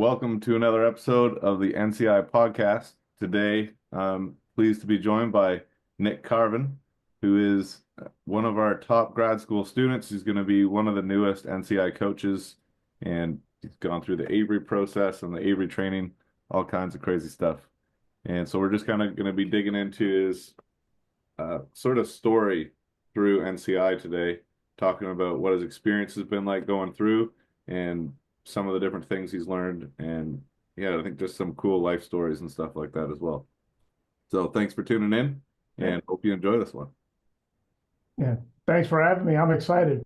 Welcome to another episode of the NCI podcast. Today, I'm pleased to be joined by Nick Kravon, who is one of our top grad school students. He's going to be one of the newest NCI coaches, and he's gone through the Avery process and the Avery training, all kinds of crazy stuff. And so we're just kind of going to be digging into his sort of story through NCI today, talking about what his experience has been like going through and some of the different things he's learned, and yeah, I think just some cool life stories and stuff like that as well. So thanks for tuning in, and hope you enjoy this one. Yeah, thanks for having me. I'm excited.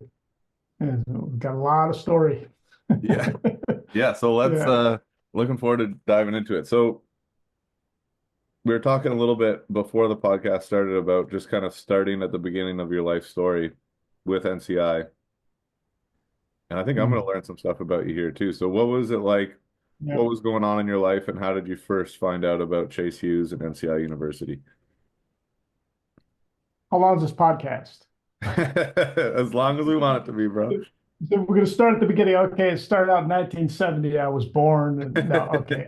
Yeah, we've got a lot of story. Yeah. Yeah, so let's Yeah. looking forward to diving into it. So we were talking a little bit before the podcast started about just kind of starting at the beginning of your life story with NCI. And I think I'm going to Mm. learn some stuff about you here too. So what was it like? Yeah. What was going on in your life, and how did you first find out about Chase Hughes and NCI University? How long is this podcast? As long as we want it to be, bro. So we're going to start at the beginning. Okay, it started out in 1970. I was born. No, okay.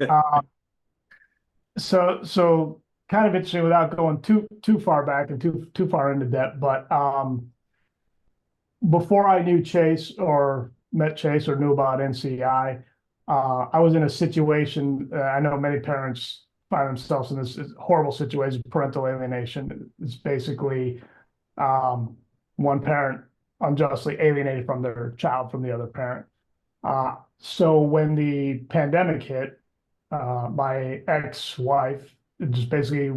So kind of interesting without going too far back and too far into depth. But before I knew Chase or met Chase or knew about NCI, I was in a situation. I know many parents find themselves in this horrible situation, parental alienation. It's basically one parent unjustly alienated from their child from the other parent. So when the pandemic hit, my ex-wife just basically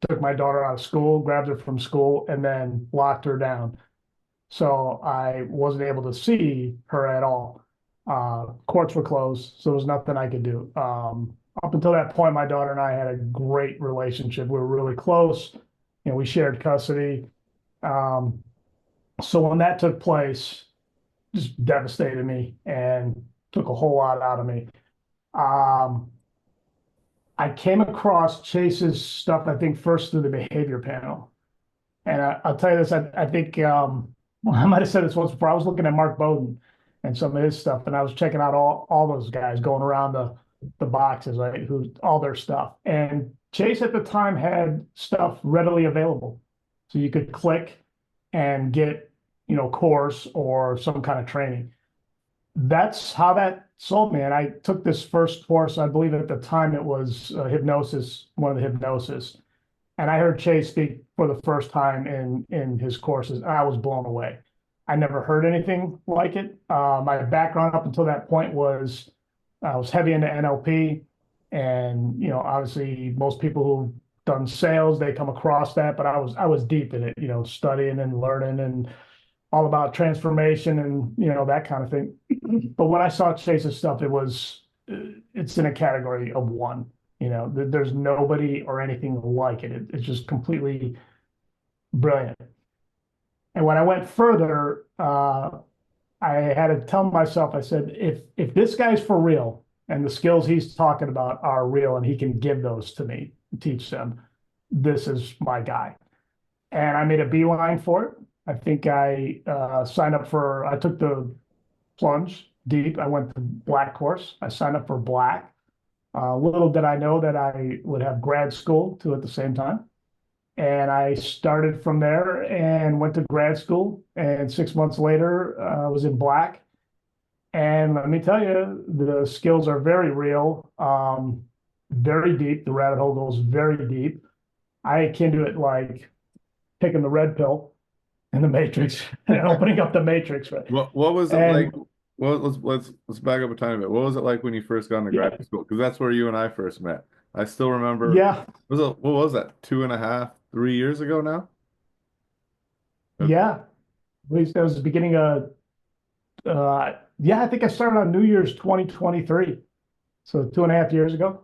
took my daughter out of school, grabbed her from school, and then locked her down. So I wasn't able to see her at all. Courts were closed, so there was nothing I could do. Up until that point, my daughter and I had a great relationship. We were really close. We shared custody. Um, so when that took place, just devastated me and took a whole lot out of me. Um, I came across Chase's stuff, I think, first through the behavior panel. And I'll tell you this, I think well, I might have said this once before. I was looking at Mark Bowden and some of his stuff, and I was checking out all those guys going around the boxes, right? All their stuff. And Chase at the time had stuff readily available. So you could click and get, course or some kind of training. That's how that sold me. And I took this first course, I believe at the time it was hypnosis, one of the hypnosis. And I heard Chase speak for the first time in his courses, and I was blown away. I never heard anything like it. My background up until that point was I was heavy into NLP, and obviously most people who've done sales they come across that, but I was deep in it, studying and learning and all about transformation and that kind of thing. But when I saw Chase's stuff, it's in a category of one. There's nobody or anything like it. It's just completely brilliant. And when I went further, I had to tell myself, I said, if this guy's for real and the skills he's talking about are real and he can give those to me, teach them, this is my guy. And I made a beeline for it. I think I I took the plunge deep. I went to black course. I signed up for black. Little did I know that I would have grad school too at the same time. And I started from there and went to grad school. And 6 months later, I was in black. And let me tell you, the skills are very real, very deep. The rabbit hole goes very deep. I akin to it like taking the red pill in the Matrix and opening up the Matrix, right? What was it like? And Well, let's back up a tiny bit. What was it like when you first got into yeah, graduate school? Because that's where you and I first met. I still remember. yeah, What was that? 2.5, 3 years ago now? yeah. At least that was the beginning of, yeah, I think I started on New Year's 2023. So 2.5 years ago.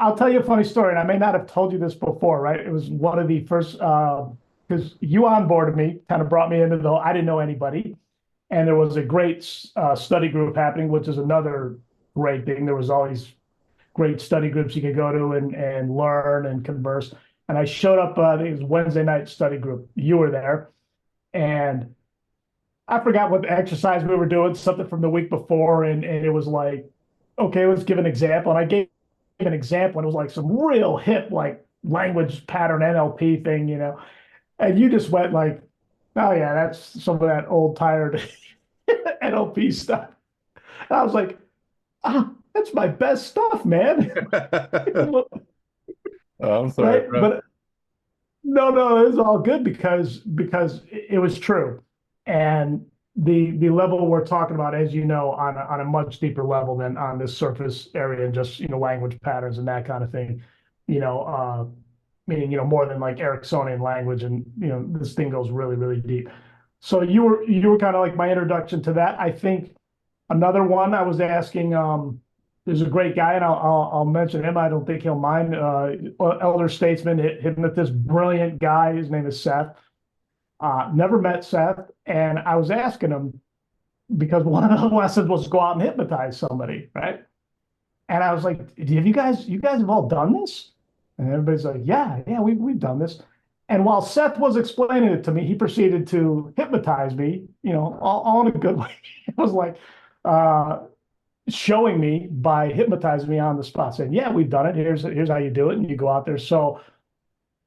I'll tell you a funny story, and I may not have told you this before, right? It was one of the first, because you onboarded me, kind of brought me into I didn't know anybody. And there was a great study group happening, which is another great thing. There was all these great study groups you could go to and learn and converse. And I showed up, I think it was Wednesday night study group. You were there. And I forgot what exercise we were doing, something from the week before. And it was like, okay, let's give an example. And I gave an example, and it was like some real hip, like language pattern NLP thing, and you just went like, oh yeah, that's some of that old tired NLP stuff. And I was like, ah, that's my best stuff, man. Oh, I'm sorry, Right? bro. But no, it was all good because it was true. And the level we're talking about, as you know, on a much deeper level than on this surface area and just language patterns and that kind of thing. You know, meaning more than like Ericksonian language, and this thing goes really really deep. So you were kind of like my introduction to that. I think another one I was asking. There's a great guy, and I'll mention him. I don't think he'll mind. Elder statesman, hypnotist, brilliant guy. His name is Seth. Never met Seth, and I was asking him because one of the lessons was go out and hypnotize somebody, right? And I was like, "Have you guys have all done this?" And everybody's like, "Yeah, we've done this." And while Seth was explaining it to me, he proceeded to hypnotize me, all in a good way. It was like, uh, showing me by hypnotizing me on the spot, saying, "Yeah, we've done it. Here's how you do it," and you go out there. So,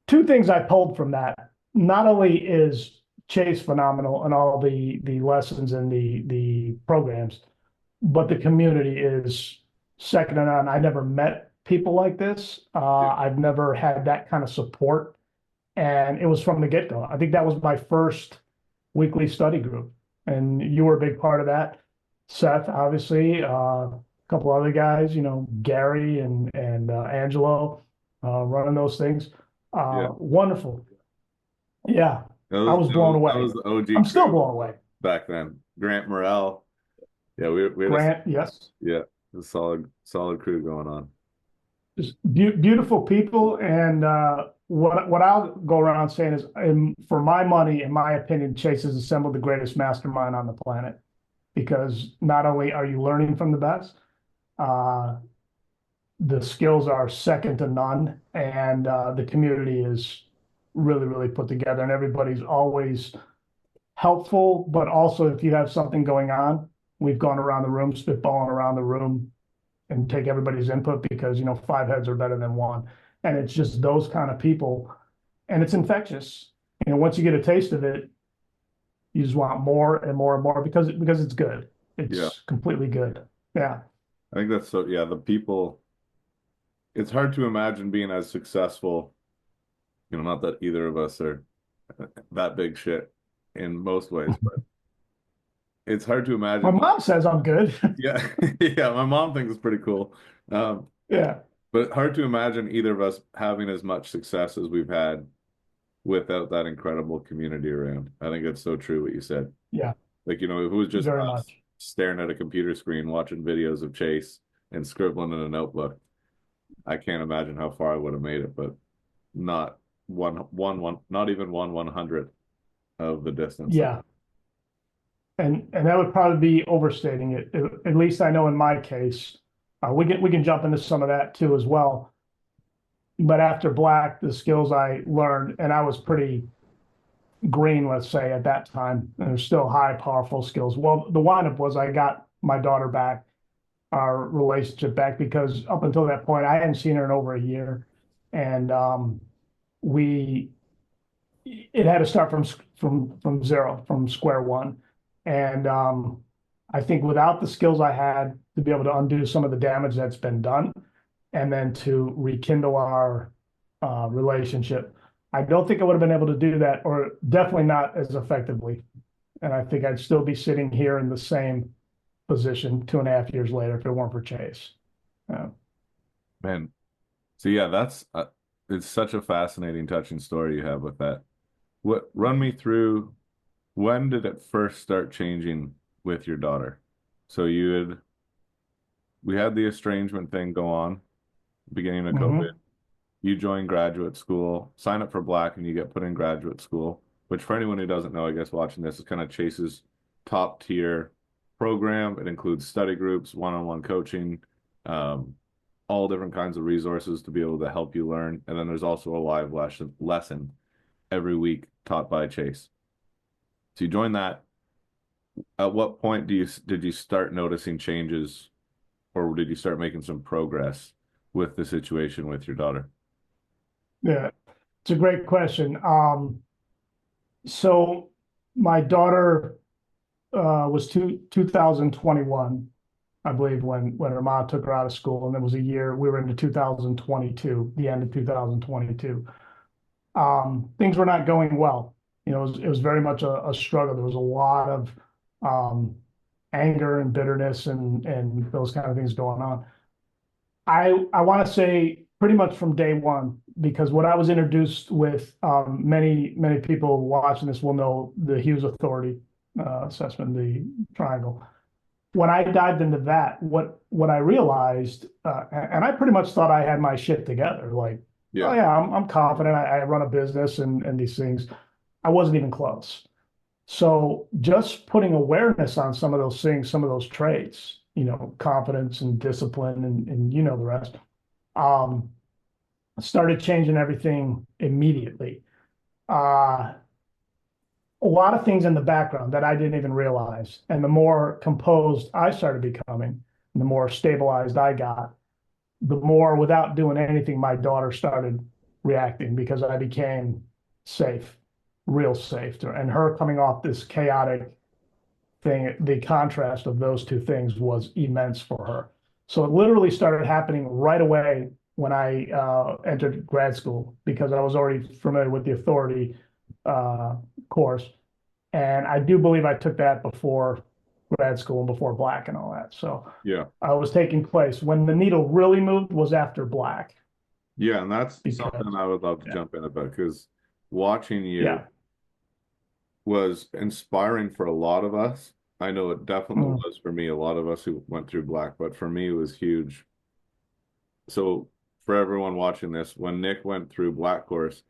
two things I pulled from that. Not only is Chase phenomenal and all the lessons and the programs, but the community is second to none. I never met people like this. Yeah. I've never had that kind of support, and it was from the get go. I think that was my first weekly study group, and you were a big part of that. Seth, obviously, a couple other guys, Gary and Angelo, running those things. Yeah. Wonderful. Yeah, I was blown That away. was the OG I'm still crew blown away. back then. Grant Morrell. Yeah, we had a Grant, yes, yeah, a solid crew going on. just beautiful people. And what I'll go around saying is, for my money, in my opinion, Chase has assembled the greatest mastermind on the planet, because not only are you learning from the best, uh, the skills are second to none, and the community is really, really put together, and everybody's always helpful. But also, if you have something going on, we've gone around the room, spitballing around the room, and take everybody's input, because five heads are better than one, and it's just those kind of people, and it's infectious. Once you get a taste of it, you just want more and more and more, because it's good. Yeah, It's completely good. Yeah. I think that's so. Yeah, the people. It's hard to imagine being as successful. Not that either of us are that big shit in most ways, but it's hard to My imagine. mom says I'm good. Yeah, yeah. My mom thinks it's pretty cool. Um, Yeah. but hard to imagine either of us having as much success as we've had without that incredible community around. I think it's so true what you said. Yeah. Like, if it was just Very us much. staring at a computer screen, watching videos of Chase and scribbling in a notebook, I can't imagine how far I would have made it, but not not even 1/100th of the distance. Yeah. And that would probably be overstating it. At least I know in my case, we can jump into some of that too as well. But after Black, the skills I learned, and I was pretty green, let's say, at that time, and there's still high, powerful skills. Well, the windup was I got my daughter back, our relationship back, because up until that point, I hadn't seen her in over a year, and we it had to start from zero, from square one. And I think without the skills I had to be able to undo some of the damage that's been done, and then to rekindle our relationship, I don't think I would have been able to do that, or definitely not as effectively. And I think I'd still be sitting here in the same position 2.5 years later if it weren't for Chase. Yeah. Man, so yeah, that's it's such a fascinating, touching story you have with that. What run me through when did it first start changing with your daughter? So we had the estrangement thing go on, beginning of COVID. Mm-hmm. You join graduate school, sign up for Black, and you get put in graduate school, which for anyone who doesn't know, I guess watching this is kind of Chase's top tier program. It includes study groups, one-on-one coaching, um, all different kinds of resources to be able to help you learn. And then there's also a live lesson every week taught by Chase. So you join that. At what point did you start noticing changes or did you start making some progress with the situation with your daughter? Yeah, it's a great question. So my daughter was 2021, I believe, when her mom took her out of school, and it was a year we were into 2022, the end of 2022. Things were not going well. It was very much a struggle. There was a lot of um, anger and bitterness and those kind of things going on. I want to say pretty much from day one, because what I was introduced with, many people watching this will know the Hughes Authority assessment, the triangle. When I dived into that, what I realized, and I pretty much thought I had my shit together. Like, oh Yeah. yeah, I'm confident. I run a business and these things. I wasn't even close. So just putting awareness on some of those things, some of those traits, confidence and discipline and the rest, um, started changing everything immediately. Uh, a lot of things in the background that I didn't even realize. And the more composed I started becoming, and the more stabilized I got, the more without doing anything, my daughter started reacting because I became safe, real safe. And her coming off this chaotic thing, the contrast of those two things was immense for her. So it literally started happening right away when I entered grad school because I was already familiar with the authority course. And I do believe I took that before grad school and before Black and all that. So Yeah. I was taking place. When the needle really moved was after Black Yeah, and that's something because, I would love to yeah, jump in about because watching you yeah. was inspiring for a lot of us. I know it definitely Mm, was for me, a lot of us who went through Black, but for me, it was huge. So, for everyone watching this, when Nick went through Black course,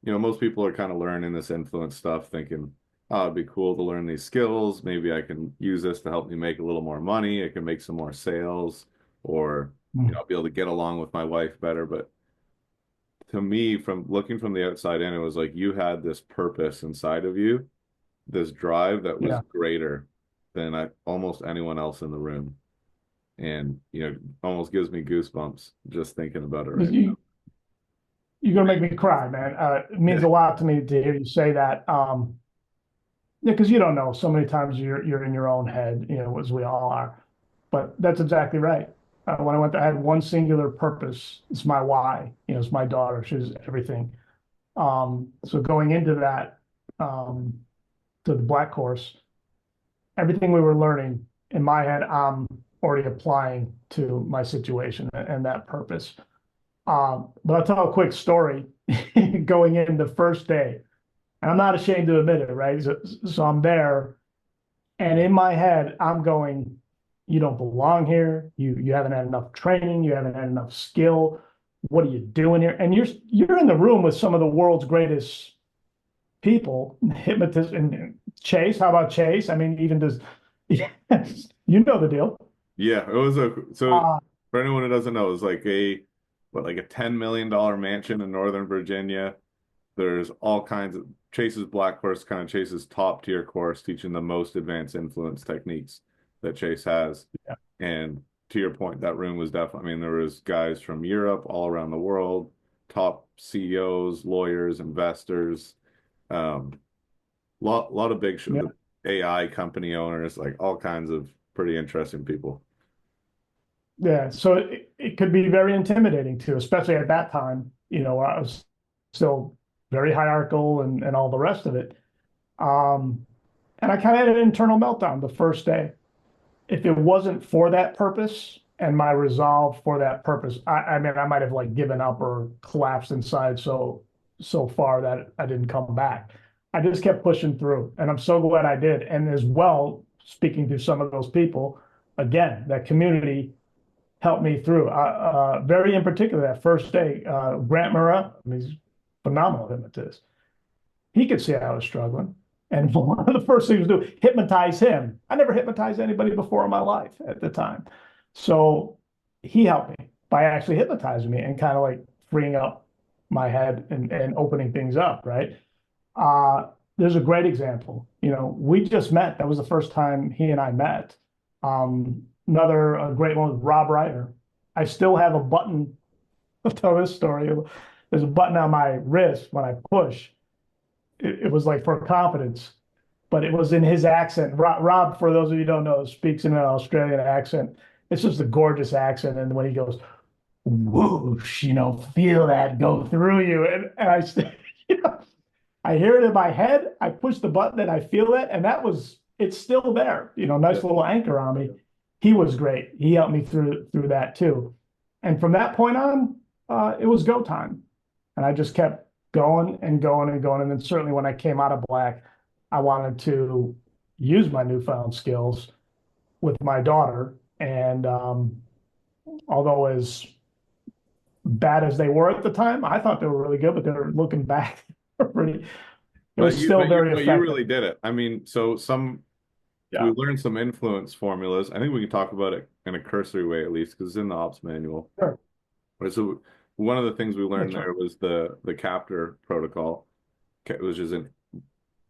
most people are kind of learning this influence stuff, thinking, oh, it'd be cool to learn these skills. Maybe I can use this to help me make a little more money. I can make some more sales, or, mm. I'll be able to get along with my wife better. But to me, from looking from the outside in, it was like you had this purpose inside of you, this drive that was Yeah. greater than almost anyone else in the room. And, almost gives me goosebumps just thinking about it right You, you're gonna make me cry, man. It means now. a lot to me to hear you say that. Yeah, because you don't know. So many times you're in your own head, as we all are. But that's exactly right. When I went, I had one singular purpose. It's my why. It's my daughter. She's everything. So going into that, um, to the Black course, everything we were learning in my head, I'm already applying to my situation and that purpose. But I'll tell a quick story. Going in the first day, and I'm not ashamed to admit it, right? So I'm there, and in my head, I'm going, "You don't belong here. You haven't had enough training. You haven't had enough skill. What are you doing here?" And you're in the room with some of the world's greatest people, hypnotists and Chase. How about Chase? I mean, even does you know the deal. Yeah, it was so Uh, for anyone who doesn't know, it was like like a $10 million mansion in Northern Virginia. There's all kinds of Chase's Black course, kind of Chase's top tier course, teaching the most advanced influence techniques that Chase has. yeah, And to your point, that room was definitely, I mean, there was guys from Europe, all around the world, top CEOs, lawyers, investors, um, lot of big yeah, the AI company owners, like all kinds of pretty interesting people. yeah. So it could be very intimidating too, especially at that time. I was still very hierarchical and all the rest of it. Um, and I kind of had an internal meltdown the first day. If it wasn't for that purpose and my resolve for that purpose, I mean, I might have like given up or collapsed inside so far that I didn't come back. I just kept pushing through, and I'm so glad I did. And as well, speaking to some of those people, again, that community helped me through. Very in particular, that first day, Grant Murrah, I mean, he's a phenomenal hypnotist. He could see I was struggling. And one of the first things to do, hypnotize him. I never hypnotized anybody before in my life at the time. So he helped me by actually hypnotizing me and kind of like freeing up my head and opening things up, right? Uh, there's a great example. We just met. That was the first time he and I met. Another great one was Rob Ryder. I still have a button. I'll tell this story. There's a button on my wrist when I push. It was like for confidence, but it was in his accent. Rob, for those of you who don't know, speaks in an Australian accent. It's just a gorgeous accent. And when he goes, whoosh, feel that go through you. And you know, I hear it in my head. I push the button and I feel it. And it's still there, nice little anchor on me. He was great. He helped me through that too. And from that point on, it was go time. And I just kept going and going and going. And then certainly when I came out of black, I wanted to use my newfound skills with my daughter. And although as bad as they were at the time, I thought they were really good, but they're looking back pretty, it But was you, still but you, very but you effective. really did it. I mean, so we Yeah, learned some influence formulas. I think we can talk about it in a cursory way at least, because it's in the ops manual. sure. Right, so one of the things we learned That's right. there was the Captor protocol, which is a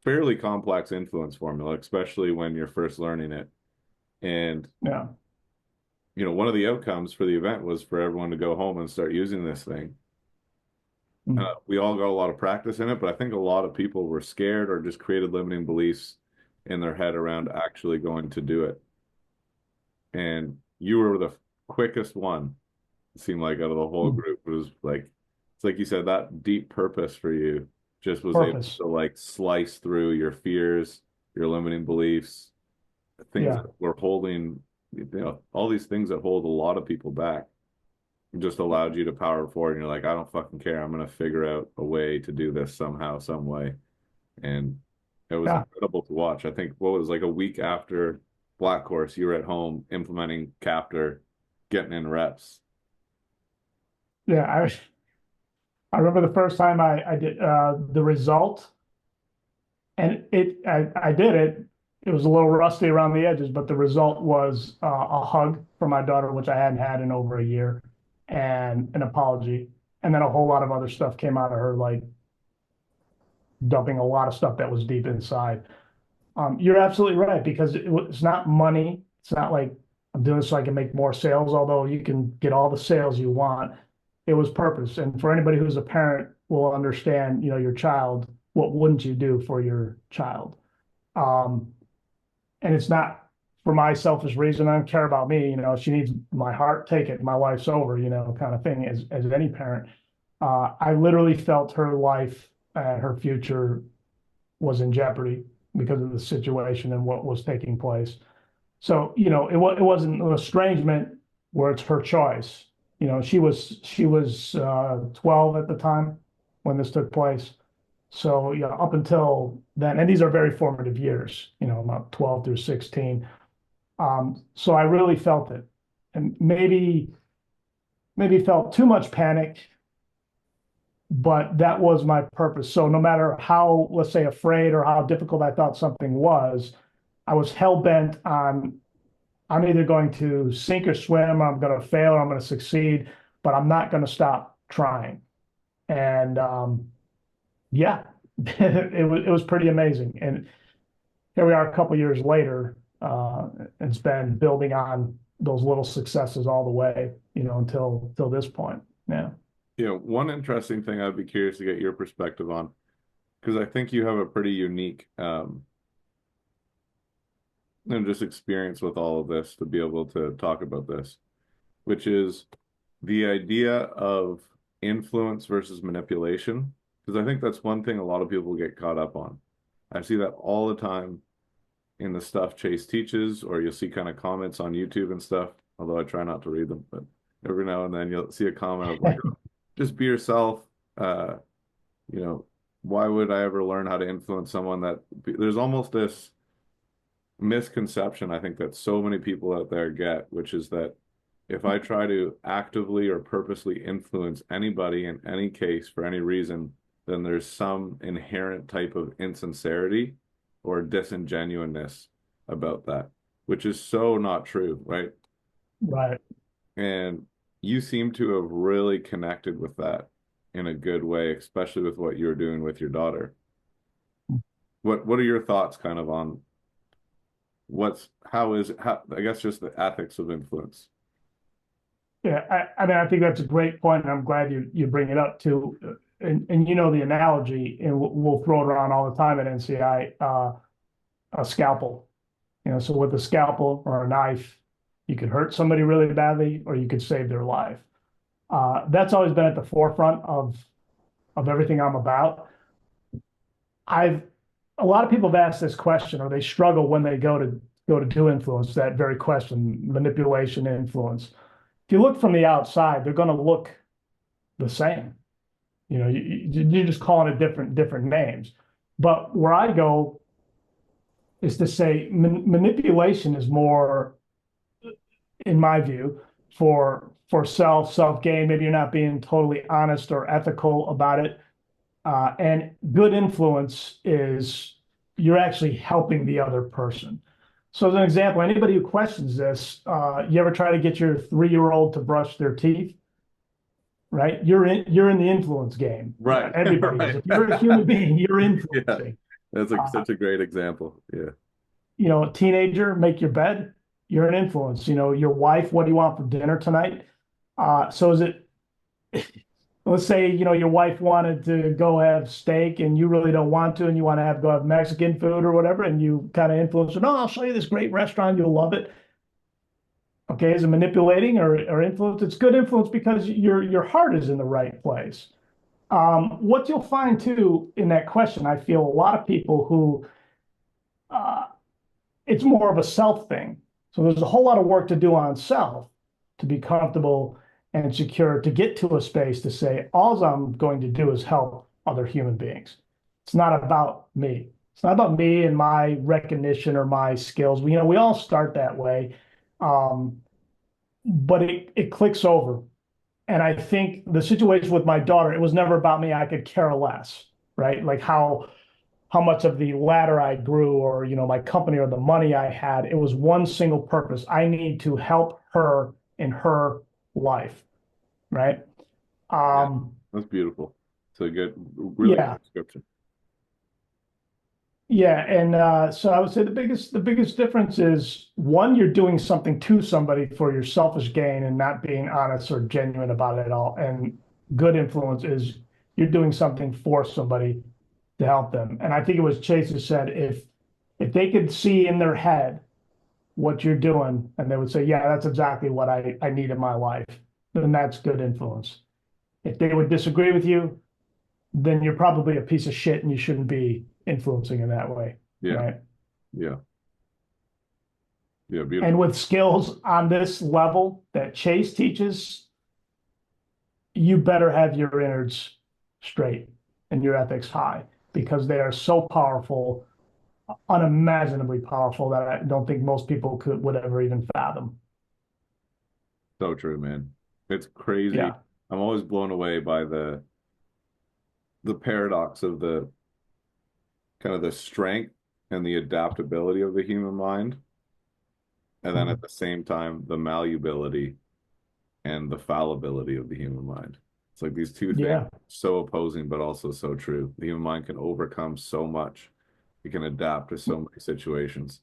fairly complex influence formula, especially when you're first learning it. And Yeah. one of the outcomes for the event was for everyone to go home and start using this thing. Mm. We all got a lot of practice in it, but I think a lot of people were scared or just created limiting beliefs in their head around actually going to do it. And you were the quickest one, it seemed like, out of the whole Mm. group. It was like, it's like you said, that deep purpose for you just was able Purpose. to like slice through your fears, your limiting beliefs, things Yeah. that were holding, all these things that hold a lot of people back. Just allowed you to power forward, and you're like, I don't fucking care. I'm gonna figure out a way to do this somehow, some way. And it was Yeah. incredible to watch. I think what was like a week after Black Course, you were at home implementing Captor, getting in reps. Yeah. I remember the first time I did the result, and I did it. It was a little rusty around the edges, but the result was a hug from my daughter, which I hadn't had in over a year, and an apology. And then a whole lot of other stuff came out of her, like dumping a lot of stuff that was deep inside. You're absolutely right, because it's not money. It's not like I'm doing this so I can make more sales, although you can get all the sales you want. It was purpose. And for anybody who's a parent will understand, your child, what wouldn't you do for your child? Um, and it's not for my selfish reason. I don't care about me. She needs my heart, take it. My life's over, kind of thing, as any parent. I literally felt her life and her future was in jeopardy because of the situation and what was taking place. So, it wasn't an estrangement where it's her choice. She was 12 at the time when this took place. So, up until then, and these are very formative years, about 12 through 16. So I really felt it, and maybe felt too much panic, but that was my purpose. So no matter how, let's say, afraid or how difficult I thought something was, I was hell bent on I'm either going to sink or swim, or I'm going to fail, or I'm going to succeed, but I'm not going to stop trying. And yeah, it was pretty amazing. And here we are a couple years later. It's been building on those little successes all the way, until this point. Yeah. One interesting thing I'd be curious to get your perspective on, because I think you have a pretty unique just experience with all of this to be able to talk about this, which is the idea of influence versus manipulation. Because I think that's one thing a lot of people get caught up on. I see that all the time in the stuff Chase teaches, or you'll see kind of comments on YouTube and stuff, although I try not to read them, but every now and then you'll see a comment of like, just be yourself. Uh, you know, why would I ever learn how to influence someone that there's almost this misconception I think that so many people out there get, which is that if I try to actively or purposely influence anybody in any case for any reason, then there's some inherent type of insincerity or disingenuousness about that, which is so not true, right? Right. And you seem to have really connected with that in a good way, especially with what you're doing with your daughter. What are your thoughts kind of on how I guess just the ethics of influence. Yeah, I mean, I think that's a great point, and I'm glad you bring it up too. And you know the analogy, and we'll throw it around all the time at NCI, a scalpel. So with a scalpel or a knife, you could hurt somebody really badly, or you could save their life. That's always been at the forefront of everything I'm about. I've A lot of people have asked this question, or they struggle when they go to do influence, that very question, manipulation, influence. If you look from the outside, they're going to look the same. You're just calling it different names. But where I go is to say manipulation is more, in my view, for self gain. Maybe you're not being totally honest or ethical about it. And good influence is you're actually helping the other person. So as an example, anybody who questions this, you ever try to get your 3-year-old to brush their teeth? Right? You're in the influence game. Right. Everybody is. Right. If you're a human being, you're Yeah. influencing. That's like Uh, such a great example. Yeah. a teenager, make your bed, you're an influence. Your wife, what do you want for dinner tonight? So is it, let's say, your wife wanted to go have steak and you really don't want to, and you want to go have Mexican food or whatever, and you kind of influence her, no, I'll show you this great restaurant, you'll love it. Okay, is it manipulating or influence? It's good influence because your heart is in the right place. What you'll find too in that question, I feel a lot of people who uh, it's more of a self thing. So there's a whole lot of work to do on self to be comfortable and secure to get to a space to say, all I'm going to do is help other human beings. It's not about me. It's not about me and my recognition or my skills. We all start that way. But it clicks over. And I think the situation with my daughter, it was never about me. I could care less, right? Like how much of the ladder I grew, or my company, or the money I had. It was one single purpose. I need to help her in her life, right? Yeah. Um, That's beautiful. It's a really good yeah, description. yeah, and so I would say the biggest difference is, one, you're doing something to somebody for your selfish gain and not being honest or genuine about it at all. And good influence is you're doing something for somebody to help them. And I think it was Chase who said, if they could see in their head what you're doing, and they would say, yeah, that's exactly what I need in my life, then that's good influence. If they would disagree with you, then you're probably a piece of shit and you shouldn't be influencing in that way, Yeah. right? Yeah. Yeah. And Beautiful. with skills on this level that Chase teaches, you better have your innards straight and your ethics high, because they are so powerful, unimaginably powerful, that I don't think most people would ever even fathom. So true, man. It's crazy. Yeah. I'm always blown away by the paradox of the kind of the strength and the adaptability of the human mind, and then Mhm. at the same time the malleability and the fallibility of the human mind. It's like these two things Yeah. so opposing but also so true. The human mind can overcome so much. It can adapt to so many situations.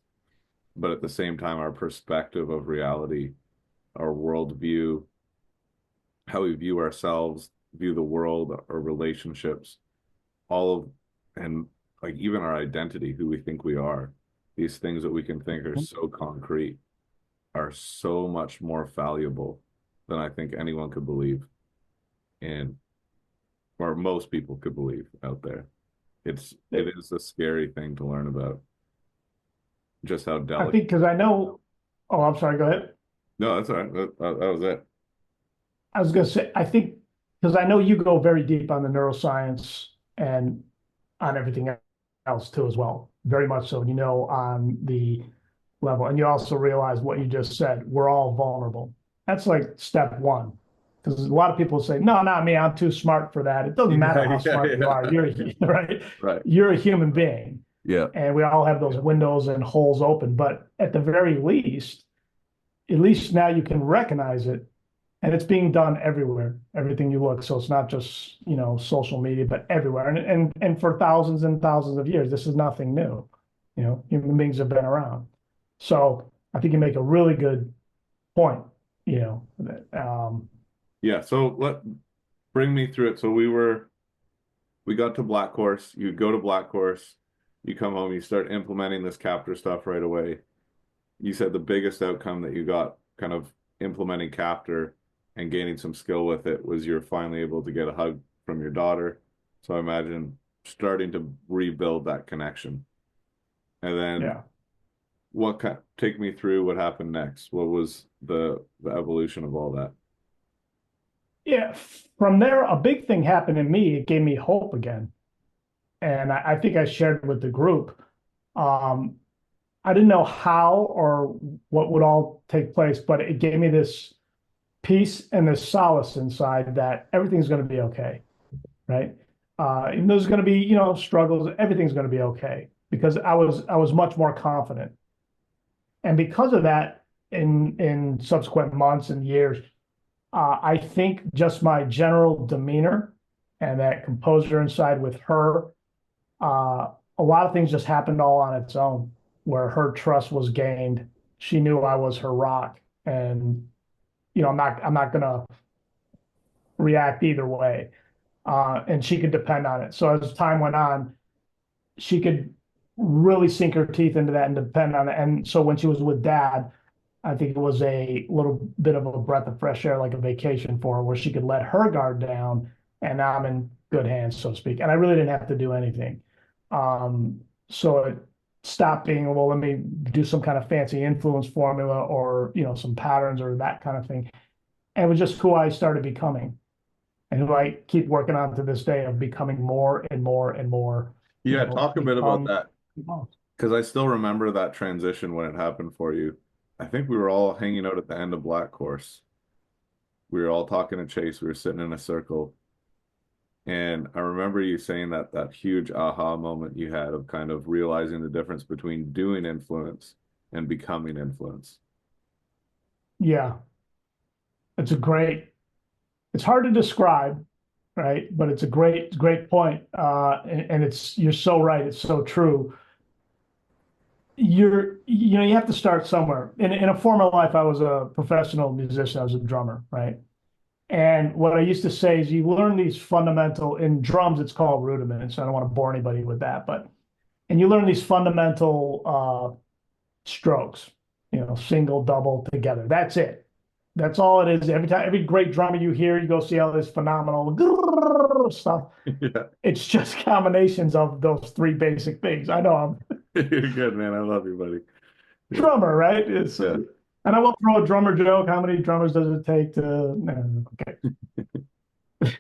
But at the same time, our perspective of reality, our worldview, how we view ourselves, view the world, our relationships, all of, and like even our identity, who we think we are, these things that we can think are so concrete are so much more valuable than I think anyone could believe in, or most people could believe out there. It is a scary thing to learn about, just how I delicate. think because I know, oh, I'm sorry, go ahead. No, that's all right. That was it. I was going to say, I think because I know you go very deep on the neuroscience and on everything else too, as well. Very much so, on the level. And you also realize what you just said, we're all vulnerable. That's like step one. Because a lot of people say, no, not me, I'm too smart for that. It doesn't matter Yeah, how yeah, smart you are. yeah. You're right. Right. You're a human being. Yeah. And we all have those windows and holes open. But at least now you can recognize it, and it's being done everywhere, everything you look. So it's not just, social media, but everywhere. And for thousands and thousands of years, this is nothing new. Human beings have been around. So I think you make a really good point, you know, Yeah. So bring me through it. So we got to Black Course. You go to Black Course, you come home, you start implementing this Captor stuff right away. You said the biggest outcome that you got kind of implementing Captor and gaining some skill with it was you're finally able to get a hug from your daughter. So I imagine starting to rebuild that connection. And then yeah. take me through what happened next. What was the evolution of all that? Yeah. From there, a big thing happened in me. It gave me hope again. And I think I shared with the group. Um, I didn't know how or what would all take place, but it gave me this peace and this solace inside that everything's going to be okay, right? And there's going to be, struggles. Everything's going to be okay because I was much more confident, and because of that, in subsequent months and years, I think just my general demeanor and that composure inside with her, a lot of things just happened all on its own, where her trust was gained. She knew I was her rock, and I'm not gonna react either way. And she could depend on it. So as time went on, she could really sink her teeth into that and depend on it. And so when she was with dad, I think it was a little bit of a breath of fresh air, like a vacation for her, where she could let her guard down, and now I'm in good hands, so to speak. And I really didn't have to do anything. So it stopped being, well, let me do some kind of fancy influence formula or, some patterns or that kind of thing. And it was just who I started becoming and who I keep working on to this day of becoming more and more and more, Yeah, talk a bit about become. that because I still remember that transition when it happened for you. I think we were all hanging out at the end of Black Course. We were all talking to Chase. We were sitting in a circle. And I remember you saying that huge aha moment you had of kind of realizing the difference between doing influence and becoming influence. Yeah, it's hard to describe, right? But it's a great point. And you're so right. It's so true. You have to start somewhere. In a former life, I was a professional musician. I was a drummer, right? And what I used to say is you learn these fundamental, in drums, it's called rudiments. I don't want to bore anybody with that, and you learn these fundamental strokes, single, double, together. That's it. That's all it is. Every great drummer you hear, you go see all this phenomenal stuff. Yeah, It's just combinations of those three basic things. I know I'm you're good, man. I love you, buddy. a Yeah, drummer, right? yeah. And I will throw a drummer joke. How many drummers does it take to? No, okay.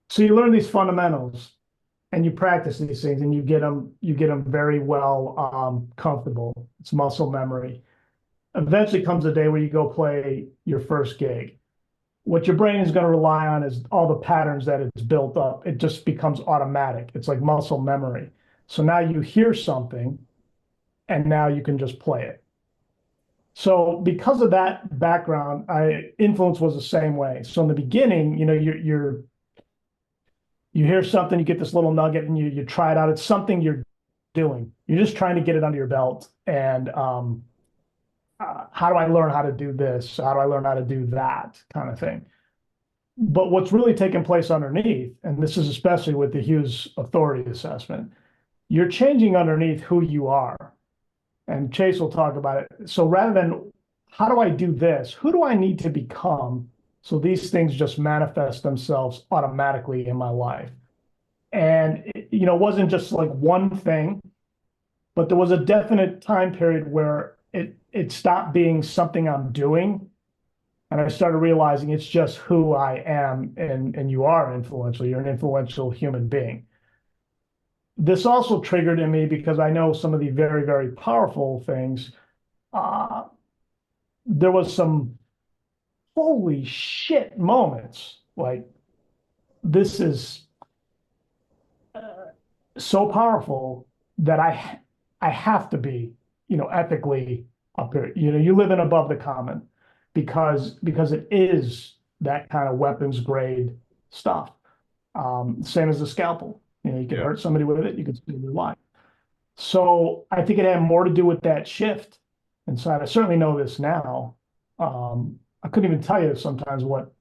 So you learn these fundamentals and you practice these things and you get them very well comfortable. It's muscle memory. Eventually comes a day where you go play your first gig. What your brain is going to rely on is all the patterns that it's built up. It just becomes automatic. It's like muscle memory. So now you hear something and now you can just play it. So because of that background, I influence was the same way. So in the beginning, you hear something, you get this little nugget, and you try it out. It's something you're doing. You're just trying to get it under your belt. And how do I learn how to do this? How do I learn how to do that kind of thing? But what's really taking place underneath, and this is especially with the Hughes authority assessment, you're changing underneath who you are. And Chase will talk about it. So rather than how do I do this, who do I need to become so these things just manifest themselves automatically in my life? And it wasn't just like one thing, but there was a definite time period where it stopped being something I'm doing, and I started realizing it's just who I am, and you are influential. You're an influential human being. This also triggered in me because I know some of the very, very powerful things. Uh, there was some holy shit moments like this is so powerful that I have to be, ethically up here. You live in above the common because it is that kind of weapons grade stuff. Same as the scalpel. You can Yeah. hurt somebody with it, you can save their life. So I think it had more to do with that shift inside. I certainly know this now. I couldn't even tell you sometimes what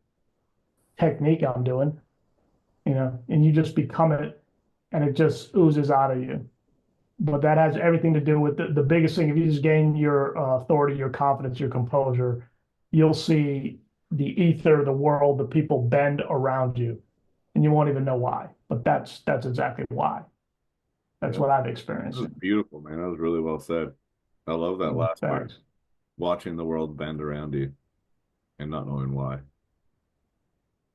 technique I'm doing, and you just become it and it just oozes out of you. But that has everything to do with the biggest thing. If you just gain your authority, your confidence, your composure, you'll see the ether, the world, the people bend around you, and you won't even know why. But that's exactly why. That's Yeah, what I've that experienced. was beautiful, man. That was really well said. I love that last part. Thanks. Watching the world bend around you and not knowing why.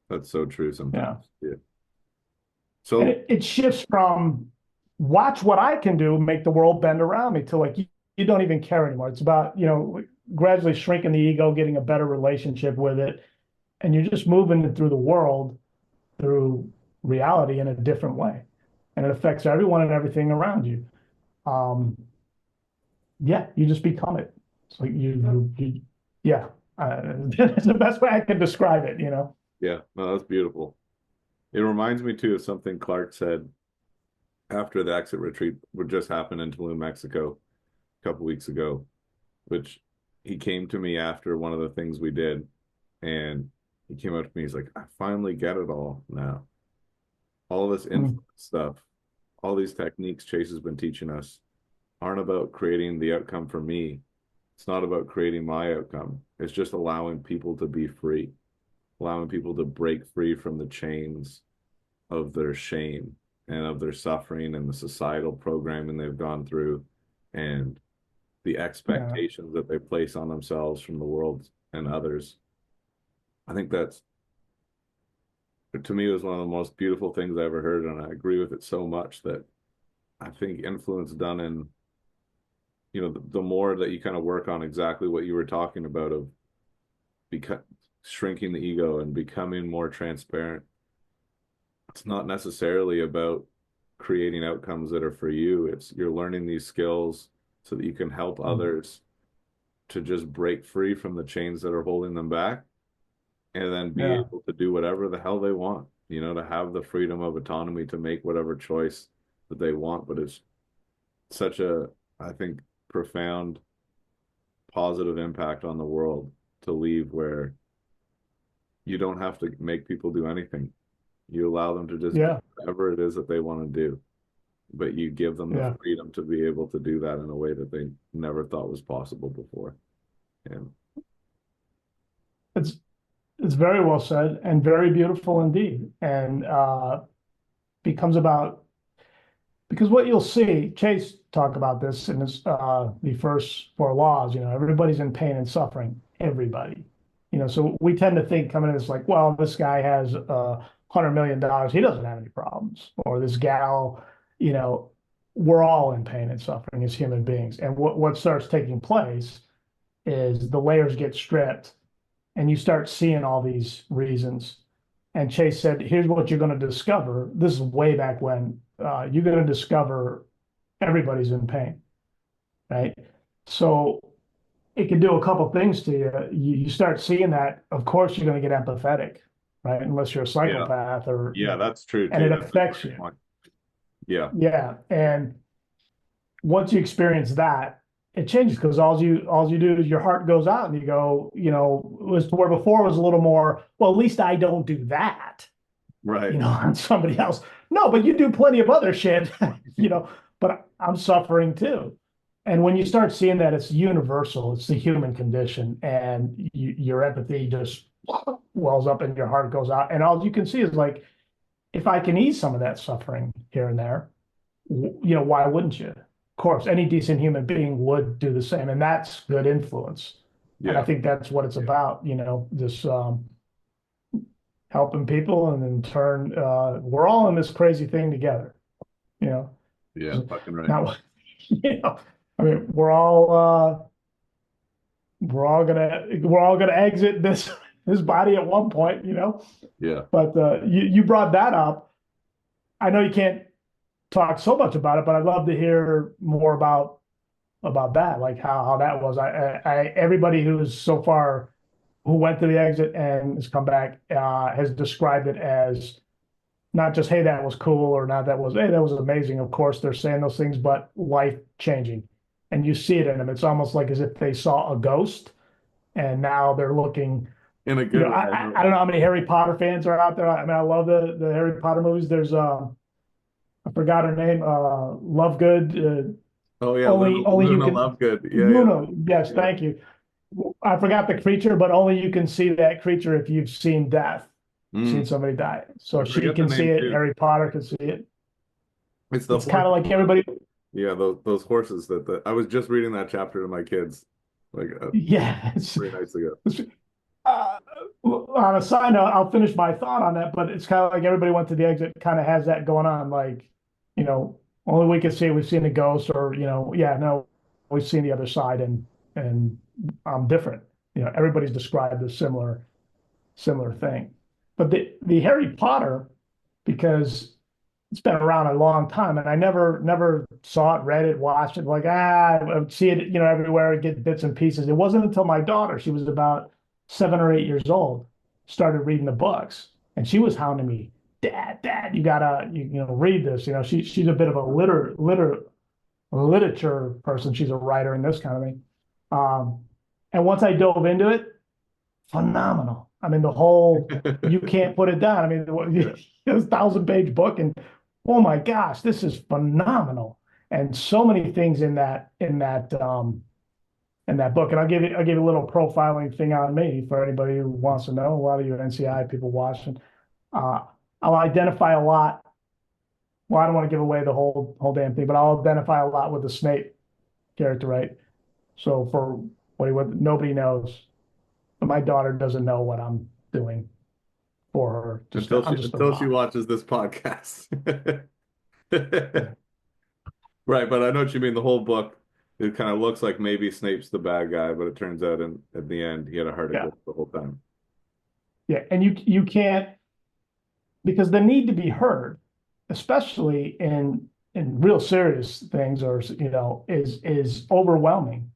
That's so true sometimes. Yeah. Yeah. And So, it shifts from watch what I can do, make the world bend around me to like you don't even care anymore. It's about, gradually shrinking the ego, getting a better relationship with it. And you're just moving through the world, through reality in a different way. And it affects everyone and everything around you. Um, yeah, you just become it. So yeah, that's the best way I can describe it. yeah, no, that's beautiful. It reminds me too of something Clark said after the exit retreat would just happen in Tulum, Mexico a couple weeks ago, which he came to me after one of the things we did, and he came up to me. He's like, I finally get it all now. All this influence Mm, stuff, all these techniques Chase has been teaching us aren't about creating the outcome for me. It's not about creating my outcome. It's just allowing people to be free, allowing people to break free from the chains of their shame and of their suffering and the societal programming they've gone through and the yeah, expectations that they place on themselves from the world and others. I think that's, to me, was one of the most beautiful things I ever heard. And I agree with it so much that I think influence done in, the more that you kind of work on exactly what you were talking about of become shrinking the ego and becoming more transparent. It's not necessarily about creating outcomes that are for you. It's you're learning these skills so that you can help others to just break free from the chains that are holding them back and then be yeah, able to do whatever the hell they want, to have the freedom of autonomy to make whatever choice that they want. But it's such a, I think, profound positive impact on the world to leave where you don't have to make people do anything. You allow them to just do yeah, whatever it is that they want to do, but you give them the yeah. freedom to be able to do that in a way that they never thought was possible before. And It's it's very well said and very beautiful indeed. And becomes about because what you'll see, Chase talk about this in his the first four laws, everybody's in pain and suffering. Everybody. So we tend to think coming in, it's like, well, this guy has $100 million, he doesn't have any problems. Or this gal, you know, we're all in pain and suffering as human beings. And what starts taking place is the layers get stripped and you start seeing all these reasons. And Chase said, here's what you're going to discover. This is way back when. You're going to discover everybody's in pain, right? So it can do a couple things to you. You start seeing that, of course, you're going to get empathetic, right? Unless you're a yeah, psychopath or, yeah, that's true and too. it That's a affects great you. point. Yeah, Yeah. And once you experience that, it changes because all you do is your heart goes out and you go, was to where before it was a little more, well, at least I don't do that, right. on somebody else. No, but you do plenty of other shit, but I'm suffering too. And when you start seeing that it's universal, it's the human condition, and your empathy just wells up and your heart goes out. And all you can see is like, if I can ease some of that suffering here and there, why wouldn't you? Of course, any decent human being would do the same, and that's good influence. And I Yeah, think that's what it's about, this helping people, and in turn, we're all in this crazy thing together. You know, yeah, fucking right. now, I mean, we're all gonna exit this body at one point. Yeah, But you brought that up. I know you can't talk so much about it, but I'd love to hear more about that, like how that was. Everybody who's so far who went to the exit and has come back has described it as Not just, hey, that was cool, or not that was, hey, that was amazing. Of course, they're saying those things, but life changing. And you see it in them. It's almost like as if they saw a ghost and now they're looking, In a good way. I don't know how many Harry Potter fans are out there. I mean, I love the Harry Potter movies. There's I forgot her name, Lovegood. Oh yeah, Only you Luna can Lovegood. Yeah, Luna. Yes, yeah, thank you. I forgot the creature, but only you can see that creature if you've seen death, yeah. seen somebody die. So I she forget the can see name it. too. Harry Potter can see it. It's the It's kind horse. of like everybody. Yeah, those horses I was just reading that chapter to my kids like Yeah. 3 nights ago. Uh, on a side note, I'll finish my thought on that, but it's kind of like everybody went to the exit, kind of has that going on. Like, only we can see, we've seen a ghost, or, yeah, no, we've seen the other side, and I'm different. Everybody's described a similar thing. But the Harry Potter, because it's been around a long time, and I never saw it, read it, watched it. Like, I would see it, everywhere, get bits and pieces. It wasn't until my daughter, she was about 7 or 8 years old, started reading the books, and she was hounding me, Dad, you gotta, read this. She's a bit of a literature person. She's a writer and this kind of thing. And once I dove into it, phenomenal. I mean, the whole, you can't put it down. I mean, Yeah. it was a 1,000-page book, and oh my gosh, this is phenomenal. And so many things in that book. And I'll give you a little profiling thing on me for anybody who wants to know. A lot of you NCI people watching. Uh, I'll identify a lot. Well, I don't want to give away the whole damn thing, but I'll identify a lot with the Snape character, right? So for what nobody knows, but my daughter doesn't know what I'm doing for her. Until I'm she just a until she rock. watches this podcast. Yeah. Right, but I know what you mean. The whole book, it kind of looks like maybe Snape's the bad guy, but it turns out at the end he had a heart of Yeah. gold the whole time. Yeah. And you can't, because the need to be heard, especially in real serious things, or is overwhelming.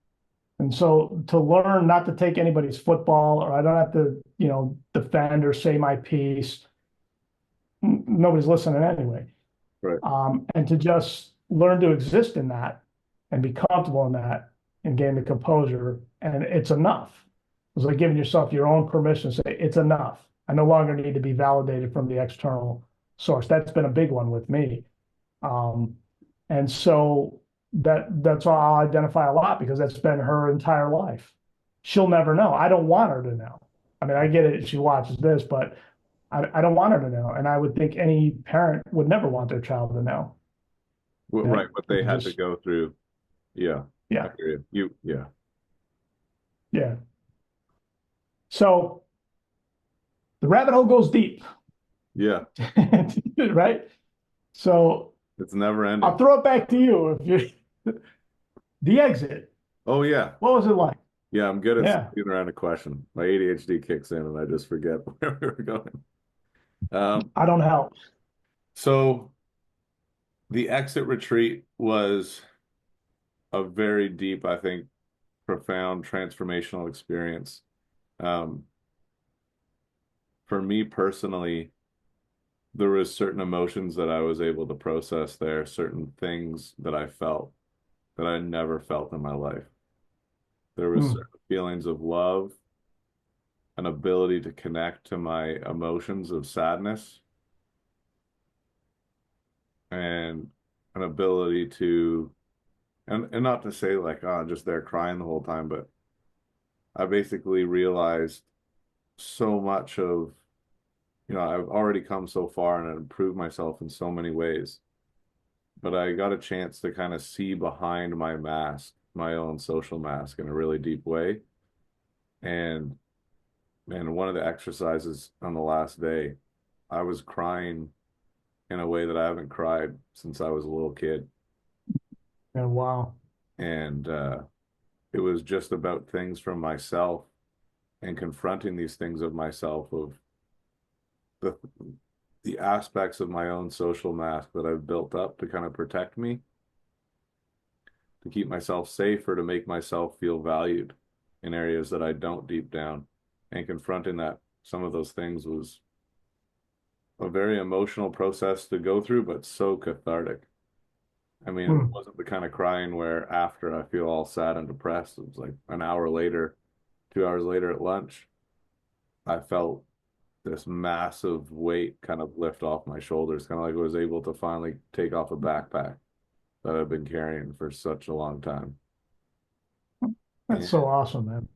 And so to learn not to take anybody's football, or I don't have to, defend or say my piece. Nobody's listening anyway. Right. And to just learn to exist in that and be comfortable in that and gain the composure, and it's enough. It's like giving yourself your own permission to say, it's enough. I no longer need to be validated from the external source. That's been a big one with me. Um, and so that's all I'll identify a lot, because that's been her entire life. She'll never know. I don't want her to know. I mean, I get it if she watches this, but I don't want her to know. And I would think any parent would never want their child to know. Right, what they had to Just, go through. Yeah, I yeah, hear you. Yeah. yeah. So the rabbit hole goes deep, Yeah. right? So It's never I'll ending. throw it back to you. If you the exit, Oh yeah. what was it like? Yeah, I'm good at Yeah. skipping around a question. My ADHD kicks in and I just forget where we were going. I don't help. So the exit retreat was a very deep, I think, profound transformational experience. Um, for me personally, there was certain emotions that I was able to process there, certain things that I felt that I never felt in my life. There was Hmm. certain feelings of love, an ability to connect to my emotions of sadness, and an ability to, and not to say like, oh, just there crying the whole time, but I basically realized so much of, I've already come so far and improved myself in so many ways, but I got a chance to kind of see behind my mask, my own social mask in a really deep way. And one of the exercises on the last day, I was crying in a way that I haven't cried since I was a little kid. And wow. And it was just about things from myself and confronting these things of myself, of the the aspects of my own social mask that I've built up to kind of protect me, to keep myself safe, or to make myself feel valued in areas that I don't deep down. And confronting that, some of those things was a very emotional process to go through, but so cathartic. I mean, it Hmm. wasn't the kind of crying where after I feel all sad and depressed. It was like an hour later, 2 hours later at lunch, I felt this massive weight kind of lift off my shoulders, kind of like I was able to finally take off a backpack that I've been carrying for such a long time. That's And so awesome, man.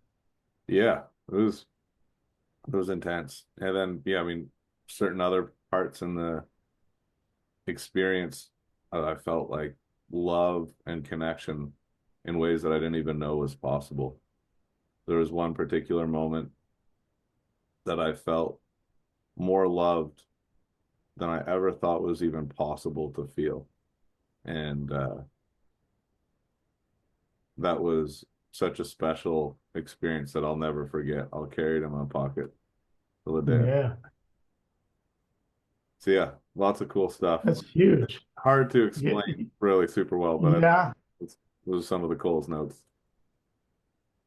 yeah, it was intense. And then yeah, I mean, certain other parts in the experience, I felt like love and connection in ways that I didn't even know was possible. There was one particular moment that I felt more loved than I ever thought was even possible to feel. And that was such a special experience that I'll never forget. I'll carry it in my pocket till the day. Yeah, So yeah, lots of cool stuff. that's huge. Hard to Yeah, explain really super well, but yeah. those are some of the coolest notes.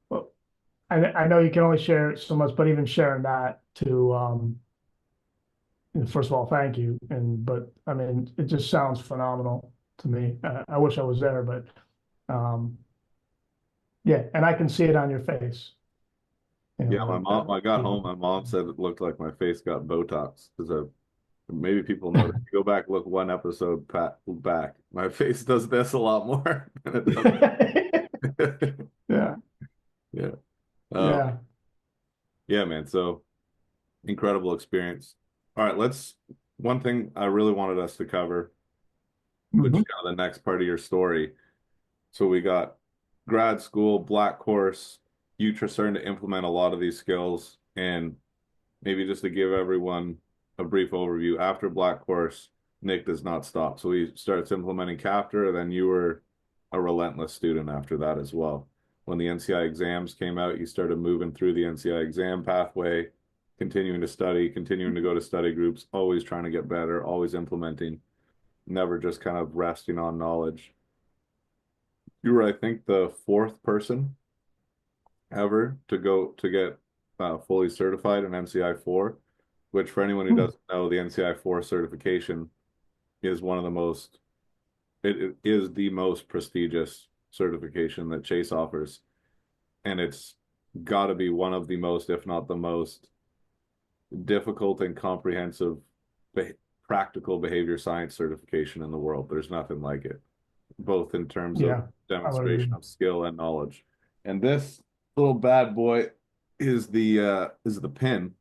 Well, I know you can only share so much, but even sharing that to first of all, thank you. And but I mean, it just sounds phenomenal to me. I wish I was there, but um, yeah, and I can see it on your face. You Yeah, know my that mom, I got home, the my mom said it looked like my face got Botox because maybe people know that. Go back, look one episode back. My face does this a lot more than it does. yeah, Yeah. Um, yeah. yeah, man. So incredible experience. All right, one thing I really wanted us to cover, which is Mhm. kind of the next part of your story. So we got grad school, black course, you starting to implement a lot of these skills. And maybe just to give everyone a brief overview, after black course, Nick does not stop. So he starts implementing Captor, then you were a relentless student after that as well. When the NCI exams came out, you started moving through the NCI exam pathway, continuing to study, continuing to go to study groups, always trying to get better, always implementing, never just kind of resting on knowledge. You were, I think, the fourth person ever to go to get fully certified in NCI 4, which for anyone who Hmm. doesn't know, the NCI 4 certification is one of the most, it is the most prestigious certification that Chase offers. And it's got to be one of the most, if not the most difficult and comprehensive be practical behavior science certification in the world. There's nothing like it, both in terms of Yeah, I would agree. demonstration of skill and knowledge. And this little bad boy is the pin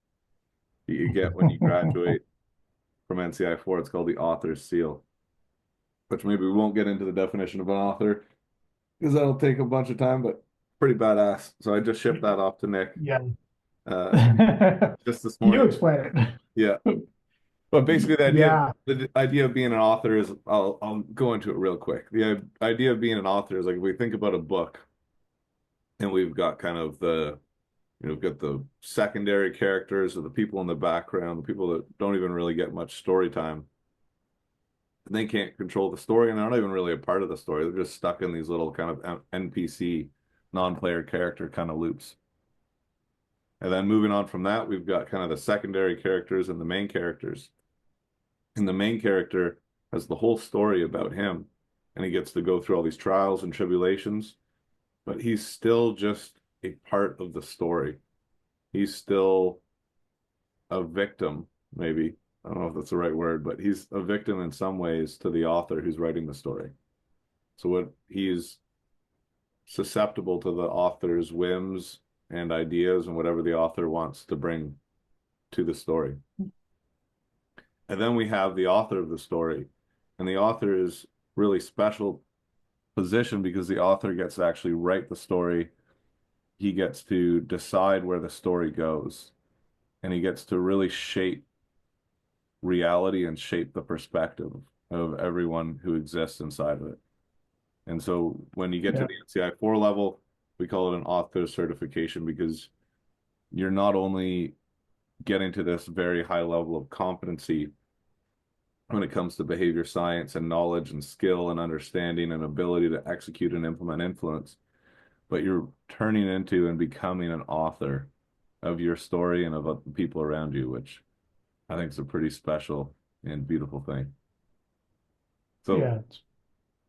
that you get when you graduate from NCI 4. It's called the author's seal, which maybe we won't get into the definition of an author because that'll take a bunch of time, but pretty badass. So I just shipped that off to Nick Yeah. uh, just this You morning. explain Yeah. it. But basically, Yeah. the idea of being an author is, I'll go into it real quick. The idea of being an author is like if we think about a book, and we've got kind of we've got the secondary characters or the people in the background, the people that don't even really get much story time. And they can't control the story, and they're not even really a part of the story. They're just stuck in these little kind of NPC, non-player character kind of loops. And then moving on from that, we've got kind of the secondary characters and the main characters. And the main character has the whole story about him, and he gets to go through all these trials and tribulations, but he's still just a part of the story. He's still a victim, maybe. I don't know if that's the right word, but he's a victim in some ways to the author who's writing the story. So what he's susceptible to the author's whims and ideas and whatever the author wants to bring to the story. And then we have the author of the story. And the author is really special position because the author gets to actually write the story. He gets to decide where the story goes, and he gets to really shape reality and shape the perspective of everyone who exists inside of it. And so when you get to Yeah. the NCI 4 level, we call it an author certification because you're not only getting to this very high level of competency when it comes to behavior science and knowledge and skill and understanding and ability to execute and implement influence, but you're turning into and becoming an author of your story and of the people around you, which I think it's a pretty special and beautiful thing. So Yeah.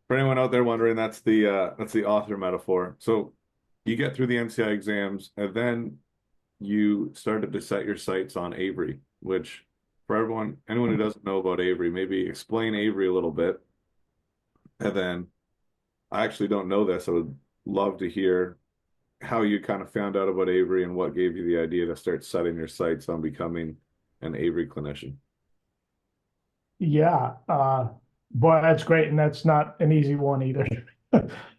for anyone out there wondering, that's the author metaphor. So you get through the NCI exams, and then you started to set your sights on Avery, which for anyone who doesn't know about Avery, maybe explain Avery a little bit. And then I actually don't know this. I would love to hear how you kind of found out about Avery and what gave you the idea to start setting your sights on becoming an Avery clinician. Yeah. Boy, that's great. And that's not an easy one either.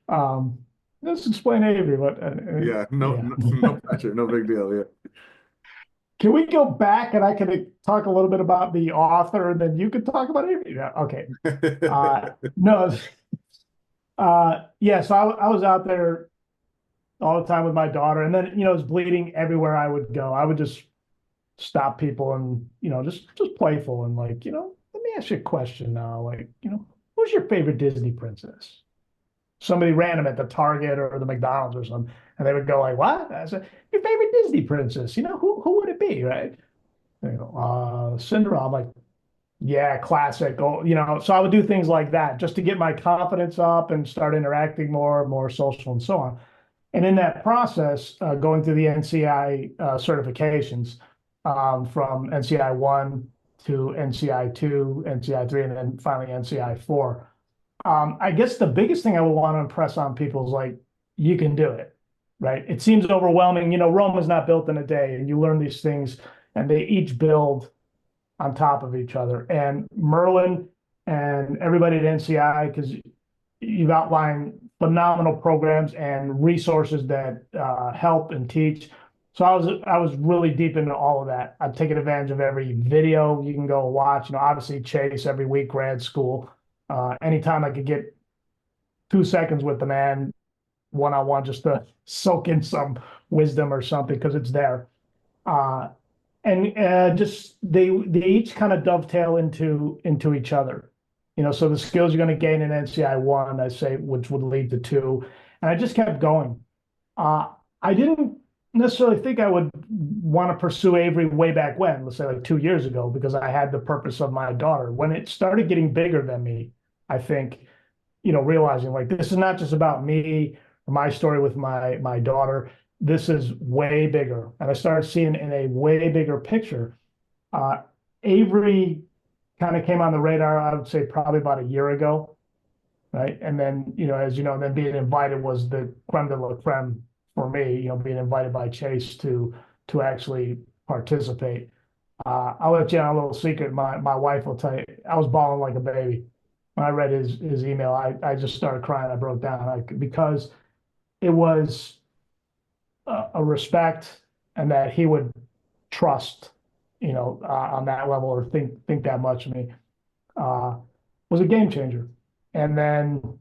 um, let's explain Avery, but Yeah, yeah. no pressure, no big deal. Yeah. Can we go back and I can talk a little bit about the author and then you can talk about Avery? Yeah, okay. No, yeah, so I was out there all the time with my daughter, and then it was bleeding everywhere I would go. I would just stop people and just playful and like, let me ask you a question now. Like, who's your favorite Disney princess? Somebody random at the Target or the McDonald's or something, and they would go like, "What?" I said, "Your favorite Disney princess? Who would it be, right?" They go, Cinderella. I'm like, yeah, classic. Oh, so I would do things like that just to get my confidence up and start interacting more social and so on. And in that process, going through the NCI certifications from NCI 1 to NCI 2, NCI 3, and then finally NCI 4. I guess the biggest thing I would want to impress on people is like, you can do it, right? It seems overwhelming. Rome was not built in a day, and you learn these things, and they each build on top of each other. And Merlin and everybody at NCI, because you've outlined phenomenal programs and resources that help and teach. So I was really deep into all of that. I've taken advantage of every video you can go watch. Obviously Chase every week, grad school. Anytime I could get 2 seconds with the man one on one, just to soak in some wisdom or something because it's there. Uh, and just they each kind of dovetail into each other. So the skills you're going to gain in NCI 1, I say, which would lead to 2, and I just kept going. I didn't necessarily think I would want to pursue Avery way back when, let's say like 2 years ago, because I had the purpose of my daughter. When it started getting bigger than me, I think, realizing like this is not just about me or my story with my daughter. This is way bigger. And I started seeing in a way bigger picture. Avery kind of came on the radar, I would say probably about a year ago, right? And then, as you know, then being invited was the creme de la creme for me, being invited by Chase to actually participate. I'll let you in on a little secret. My wife will tell you, I was bawling like a baby. When I read his email, I just started crying. I broke down because it was a respect and that he would trust, on that level or think that much of me, uh, was a game changer. And then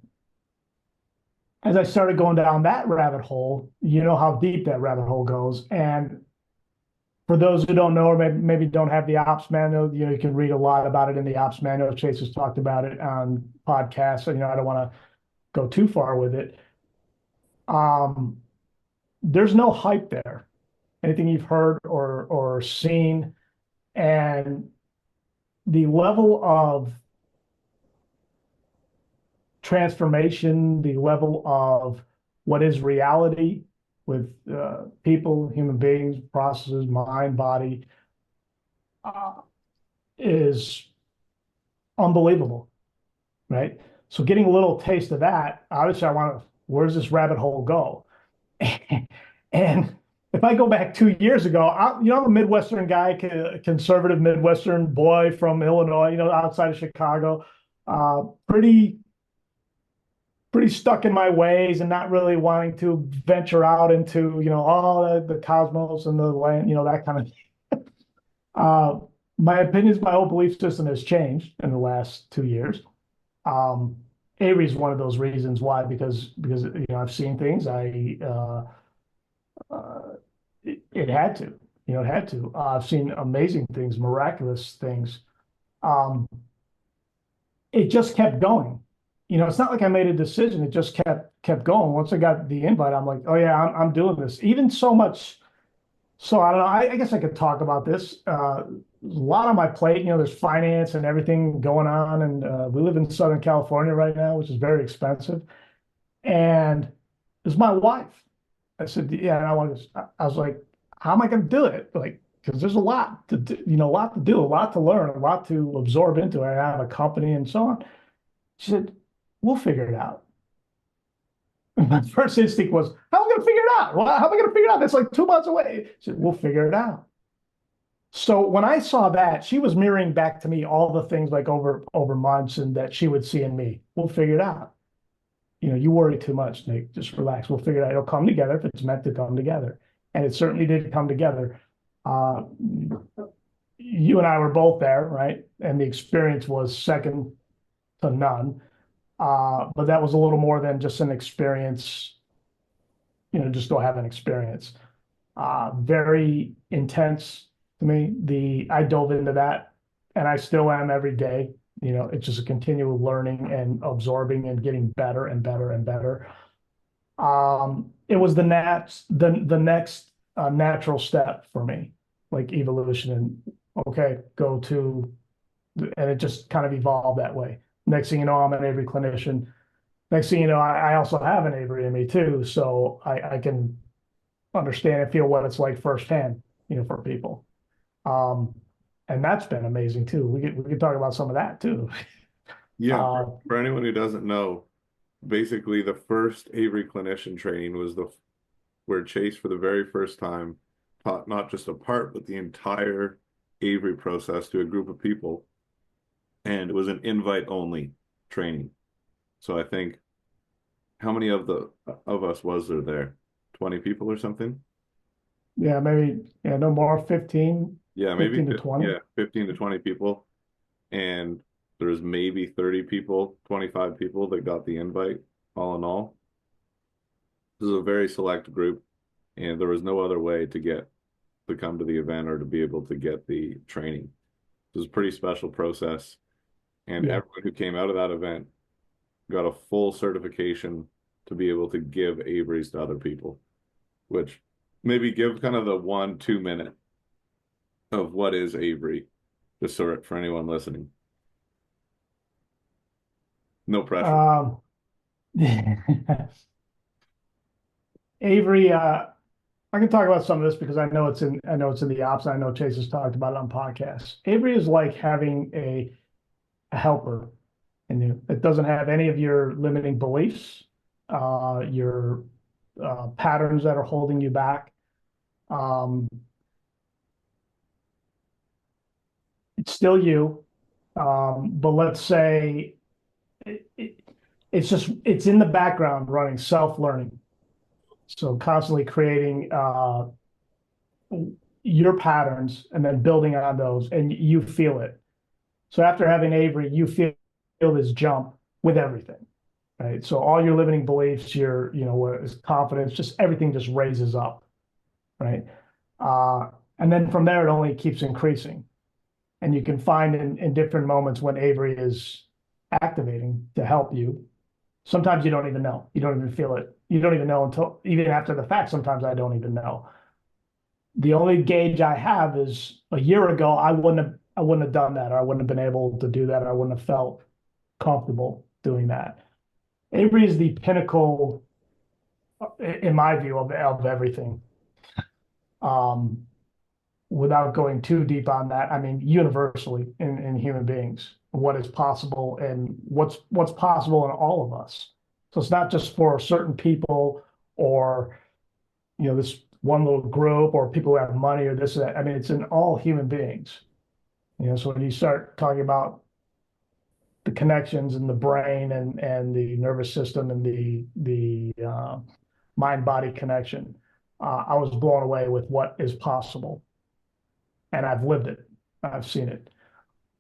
as I started going down that rabbit hole, you know how deep that rabbit hole goes. And for those who don't know or maybe don't have the ops manual, you can read a lot about it in the ops manual. Chase has talked about it on podcasts. So, I don't want to go too far with it. There's no hype there. Anything you've heard or seen, and the level of transformation, the level of what is reality with people, human beings, processes, mind, body, uh, is unbelievable, right? So getting a little taste of that, obviously I want to, where's this rabbit hole go? And if I go back 2 years ago, I'm a Midwestern guy, conservative Midwestern boy from Illinois, outside of Chicago, pretty stuck in my ways and not really wanting to venture out into, all the cosmos and the land, that kind of thing. My opinions, my whole belief system has changed in the last 2 years. Avery is one of those reasons why, because I've seen things. It had to, it had to. I've seen amazing things, miraculous things. Um, it just kept going. It's not like I made a decision. It just kept going. Once I got the invite, I'm like, oh yeah, I'm doing this. Even so much So I don't know. I guess I could talk about this. A lot on my plate. There's finance and everything going on, and we live in Southern California right now, which is very expensive. And it's my wife. I said, yeah, and I was like, how am I going to do it? Like, because there's a lot to do, a lot to do, a lot to learn, a lot to absorb into. I have a company and so on. She said, we'll figure it out. And my first instinct was, how am I going to figure it out? Well, how am I going to figure it out? That's like 2 months away. She said, we'll figure it out. So when I saw that, she was mirroring back to me all the things like over months and that she would see in me. We'll figure it out. You worry too much, Nick. Just relax. We'll figure it out. It'll come together if it's meant to come together. And it certainly did come together. Uh, you and I were both there, right? And the experience was second to none. But that was a little more than just an experience, just go have an experience. Very intense to me. I dove into that, and I still am every day. It's just a continual learning and absorbing and getting better and better and better. It was the next natural step for me, like evolution, and okay, go to, and it just kind of evolved that way. Next thing you know, I'm an Avery clinician. Next thing you know, I also have an Avery in me too, so I can understand and feel what it's like firsthand, for people. Um, and that's been amazing too. We could talk about some of that too. Yeah, Uh, for anyone who doesn't know, basically the first Avery clinician training was where Chase for the very first time taught not just a part, but the entire Avery process to a group of people. And it was an invite only training. So I think how many of us was there? 20 people or something? yeah, maybe, yeah, no more, 15, Yeah, maybe 15 to 20. 15 to 20 people. And there's maybe 30 people, 25 people that got the invite, all in all. This is a very select group, and there was no other way to come to the event or to be able to get the training. It was a pretty special process, and Yeah. everyone who came out of that event got a full certification to be able to give Averys to other people, which maybe give kind of the 1-2 minute of what is Avery, just for anyone listening. No pressure. Avery, I can talk about some of this because I know it's in the ops. And I know Chase has talked about it on podcasts. Avery is like having a helper in you. It doesn't have any of your limiting beliefs, your patterns that are holding you back. Um, it's still you, but let's say it's in the background running self-learning. So constantly creating your patterns and then building on those, and you feel it. So after having Avery, you feel this jump with everything, right? So all your limiting beliefs, where is confidence, just everything just raises up, right? And then from there, it only keeps increasing. And you can find in different moments when Avery is activating to help you. Sometimes you don't even know. You don't even feel it. You don't even know until even after the fact. Sometimes I don't even know. The only gauge I have is a year ago, I wouldn't have done that, or I wouldn't have been able to do that, or I wouldn't have felt comfortable doing that. Avery is the pinnacle, in my view, of everything. Um, Without going too deep on that, I mean, universally in human beings, what is possible and what's possible in all of us. So it's not just for certain people or this one little group or people who have money or this or that. I mean, it's in all human beings. So when you start talking about the connections in the brain and the nervous system and the mind body connection, I was blown away with what is possible, and I've lived it. I've seen it.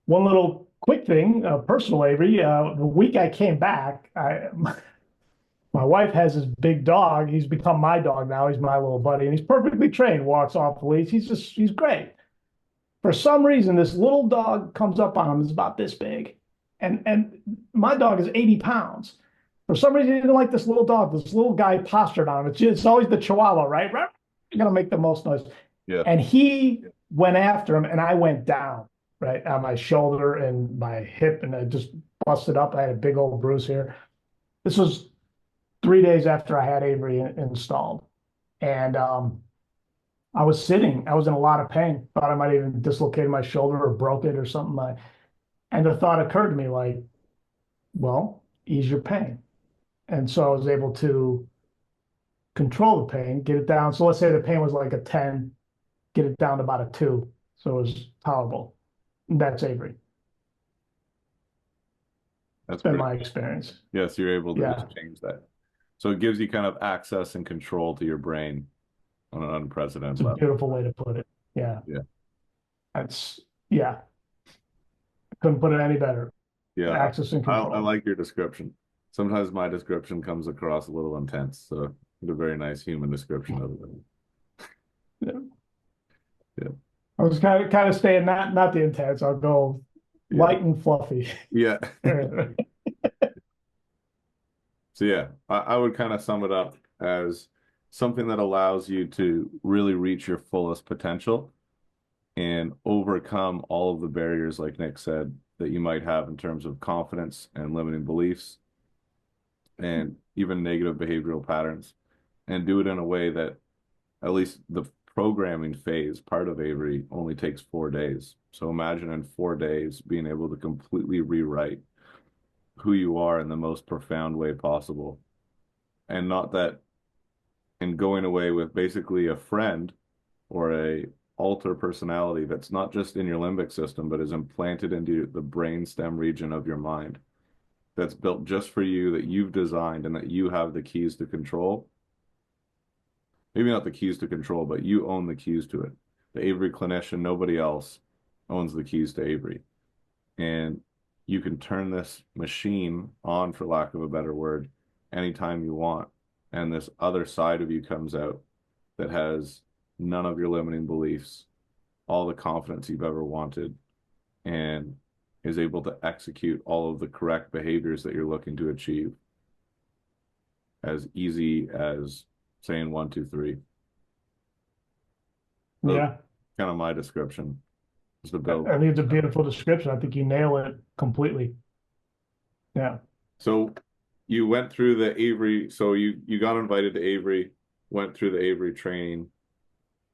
One little quick thing, personal, Avery. The week I came back, my wife has this big dog. He's become my dog now. He's my little buddy, and he's perfectly trained. Walks off the leash. He's great. For some reason, this little dog comes up on him. It's about this big, and my dog is 80 pounds. For some reason, he didn't like this little dog. This little guy postured on him. It's always the Chihuahua, right? You're gonna make the most noise. Yeah. And he went after him, and I went down right on my shoulder and my hip, and I just busted up. I had a big old bruise here. This was 3 days after I had Avery installed, and I was sitting. I was in a lot of pain. Thought I might even dislocated my shoulder or broke it or something. And the thought occurred to me like, well, ease your pain. And so I was able to control the pain, get it down. So let's say the pain was like a 10, get it down to about a 2. So it was tolerable. And that's Avery. That's It's been pretty my cool. experience. Yes, you're able to Yeah. just change that. So it gives you kind of access and control to your brain on an It's unprecedented a level. beautiful way to put it. Yeah. Yeah. That's, yeah. Couldn't put it any better. Yeah. Access and I control. like your description. Sometimes my description comes across a little intense, so a very nice human description of it. Yeah. Yeah. I was kind of staying not the intense. I'll go Yeah. light and fluffy. Yeah. Yeah. So yeah, I would kind of sum it up as something that allows you to really reach your fullest potential and overcome all of the barriers, like Nick said, that you might have in terms of confidence and limiting beliefs and even negative behavioral patterns, and do it in a way that at least the programming phase part of Avery only takes 4 days. So imagine in 4 days being able to completely rewrite who you are in the most profound way possible. And not that and going away with basically a friend or a alter personality that's not just in your limbic system, but is implanted into the brainstem region of your mind that's built just for you, that you've designed and that you have the keys to control. Maybe not the keys to control, but you own the keys to it. The Avery Clinician, nobody else owns the keys to Avery. And you can turn this machine on, for lack of a better word, anytime you want. And this other side of you comes out that has none of your limiting beliefs, all the confidence you've ever wanted, and is able to execute all of the correct behaviors that you're looking to achieve as easy as saying 1, 2, 3. So Yeah. kind of my description is to I build. think it's a beautiful description. I think you nail it completely. Yeah. So you went through the Avery, so you got invited to Avery, went through the Avery training,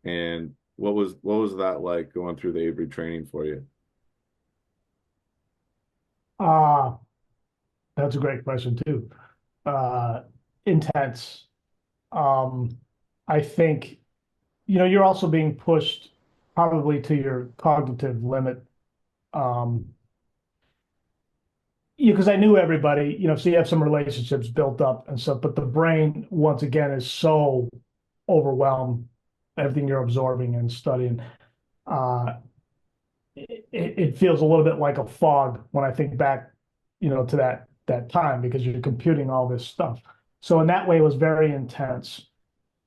and what was that like going through the Avery training for you? Uh, that's a great question too. Uh, Intense. Um, I think, you're also being pushed probably to your cognitive limit. Um, because I knew everybody, so you have some relationships built up and stuff, but the brain, once again, is so overwhelmed, everything you're absorbing and studying. Uh, it feels a little bit like a fog when I think back, to that time because you're computing all this stuff. So in that way, it was very intense.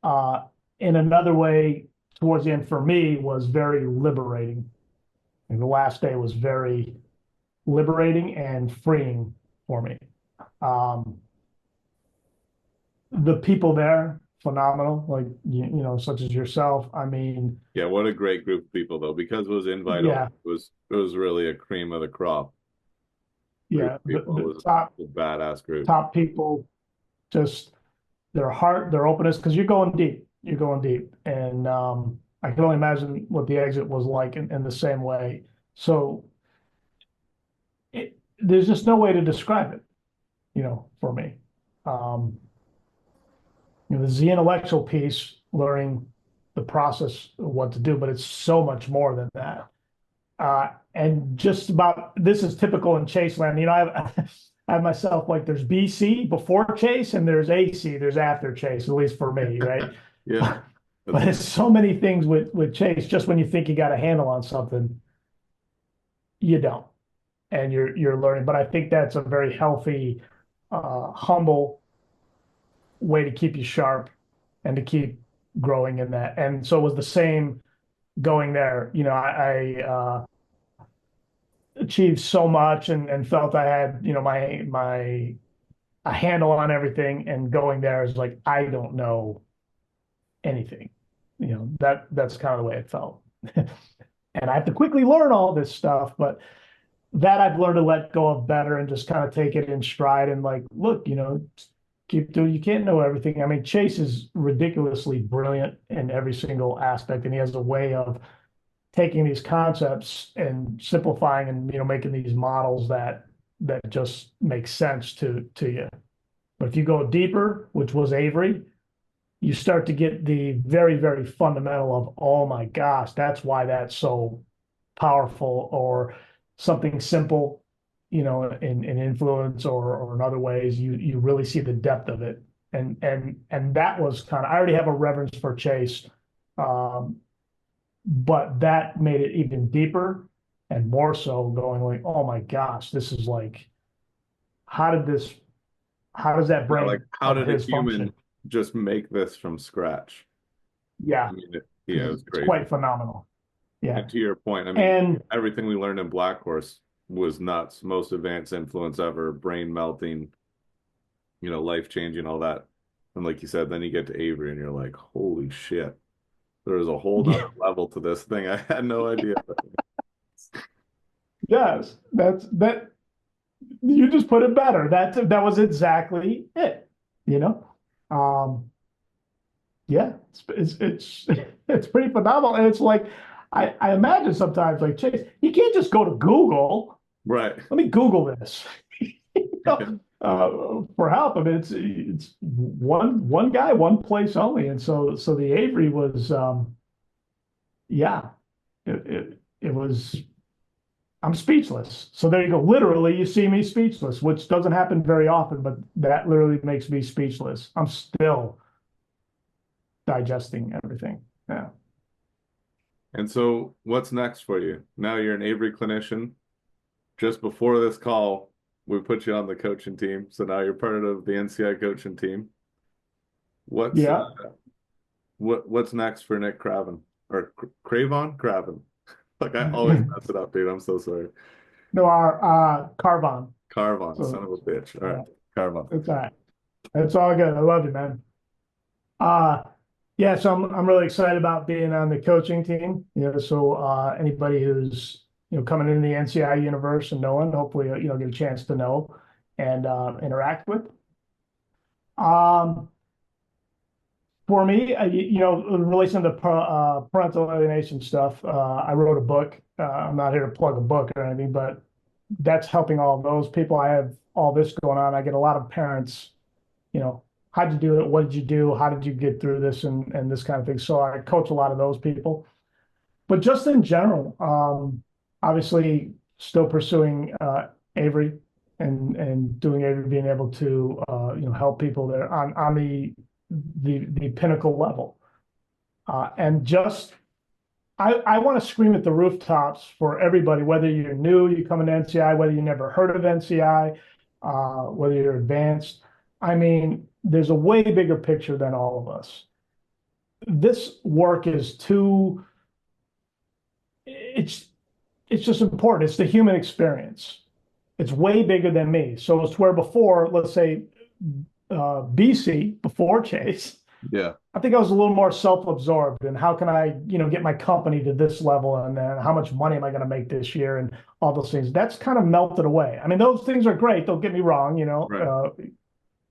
Uh, in another way, towards the end for me, was very liberating. And the last day was very liberating and freeing for me. Um, the people there, phenomenal, like such as yourself. I mean, Yeah, what a great group of people though, because it was invite only. yeah, It was really a cream of the crop group yeah, of people. It the was top a badass group. top people, just their heart, their openness, because you're going deep. You're going deep, and I can only imagine what the exit was like in the same way. So there's just no way to describe it, for me. Um, there's the intellectual piece, learning the process of what to do, but it's so much more than that. And just about this is typical in chase land. I have myself like there's BC before chase and there's AC, there's after chase, at least for me, right? Yeah, But it's so many things with chase. Just when you think you got a handle on something, you don't, and you're learning. But I think that's a very healthy, humble way to keep you sharp and to keep growing in that. And so it was the same going there. I achieved so much and felt I had, my a handle on everything. And going there is like, I don't know anything. That's kind of the way it felt. And I have to quickly learn all this stuff, but that I've learned to let go of better and just kind of take it in stride and like, look, keep doing, you can't know everything. I mean, Chase is ridiculously brilliant in every single aspect, and he has a way of taking these concepts and simplifying and making these models that just make sense to you. But if you go deeper, which was Avery, you start to get the very, very fundamental of, oh my gosh, that's why that's so powerful, or something simple, in influence or in other ways, you really see the depth of it. And that was kind of, I already have a reverence for Chase, um, but that made it even deeper and more so going like, oh my gosh, this is like, how did this, how does that Yeah, like brain how of did a his human function? just make this from scratch? I Yeah, mean, yeah, it was it's crazy. quite phenomenal. Yeah. And to your point, I mean, And everything we learned in Black Horse was nuts. Most advanced influence ever, brain melting, life changing, all that. And like you said, then you get to Avery and you're like, holy shit, there's a whole nother yeah, level to this thing. I had no idea. yes, that you just put it better. That was exactly it, you know. Um, yeah, it's it's pretty phenomenal. And it's like I imagine sometimes like Chase, you can't just go to Google. Right. Let me Google this. For help. I mean, it's one guy, one place only, and so the Avery was, yeah, it was. I'm speechless. So there you go. Literally, you see me speechless, which doesn't happen very often, but that literally makes me speechless. I'm still digesting everything. Yeah. And so what's next for you? Now you're an Avery clinician. Just before this call, we put you on the coaching team. So now you're part of the NCI coaching team. What's Yeah. what's next for Nick Kravon or Kravon? Kravon. Like I always mess it up, dude. I'm so sorry. No, our Kravon. Carvon, son So of a bitch. All right, yeah, Carvon. it's all right. It's all good. I love you, man. Uh yeah, so I'm really excited about being on the coaching team. So anybody who's coming into the NCI universe and knowing, hopefully get a chance to know and interact with. Um, for me, in relation to parental alienation stuff, I wrote a book. I'm not here to plug a book or anything, but that's helping all of those people. I have all this going on. I get a lot of parents, you know, how'd you do it? What did you do? How did you get through this and this kind of thing? So I coach a lot of those people. But just in general, obviously still pursuing Avery and doing Avery, being able to help people there on the pinnacle level. And just I want to scream at the rooftops for everybody, whether you're new, you come into NCI, whether you never heard of NCI, whether you're advanced. I mean, there's a way bigger picture than all of us. This work is too, it's it's just important. It's the human experience. It's way bigger than me. So it's where before, let's say BC, before Chase, Yeah, I think I was a little more self-absorbed and how can I, get my company to this level and then how much money am I going to make this year and all those things. That's kind of melted away. I mean, those things are great. Don't get me wrong, right.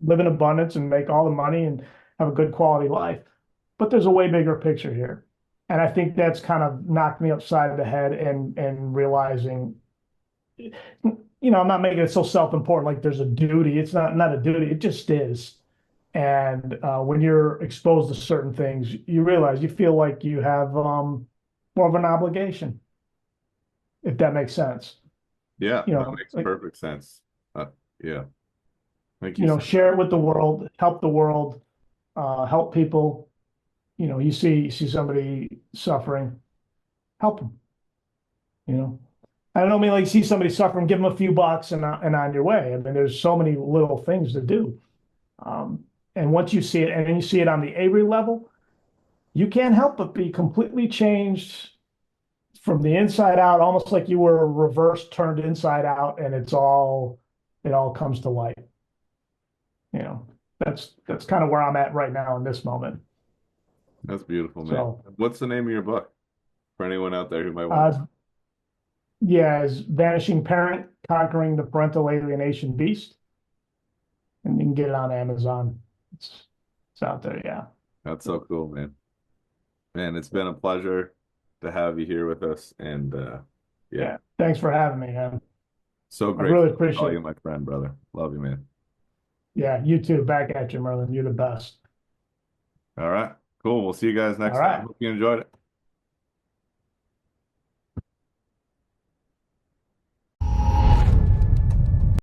live in abundance and make all the money and have a good quality life. But there's a way bigger picture here. And I think that's kind of knocked me upside the head and realizing, I'm not making it so self-important like there's a duty. It's not a duty, it just is. And when you're exposed to certain things, you realize you feel like you have more of an obligation, if that makes sense. Yeah, that makes Like, perfect sense. Yeah, like you said. share it with the world, help the world, help people. You see somebody suffering, help them. I don't mean like see somebody suffering, give them a few bucks and on your way. I mean, there's so many little things to do. Um, and once you see it, and then you see it on the Avery level, you can't help but be completely changed from the inside out, almost like you were reverse turned inside out, and it all comes to light. You know, that's kind of where I'm at right now in this moment. That's beautiful, man. So, What's the name of your book for anyone out there who might want to? uh, yeah, is Vanishing Parent, Conquering the Parental Alienation Beast. And you can get it on Amazon. It's, it's out there, yeah. That's so cool, man. Man, it's been a pleasure to have you here with us. And yeah, Yeah. Thanks for having me, man. so I really grateful to call appreciate you it. my friend, brother. Love you, man. Yeah, you too. Back at you, Merlin. You're the best. All right, cool. We'll see you guys All next time. right. Hope you enjoyed it.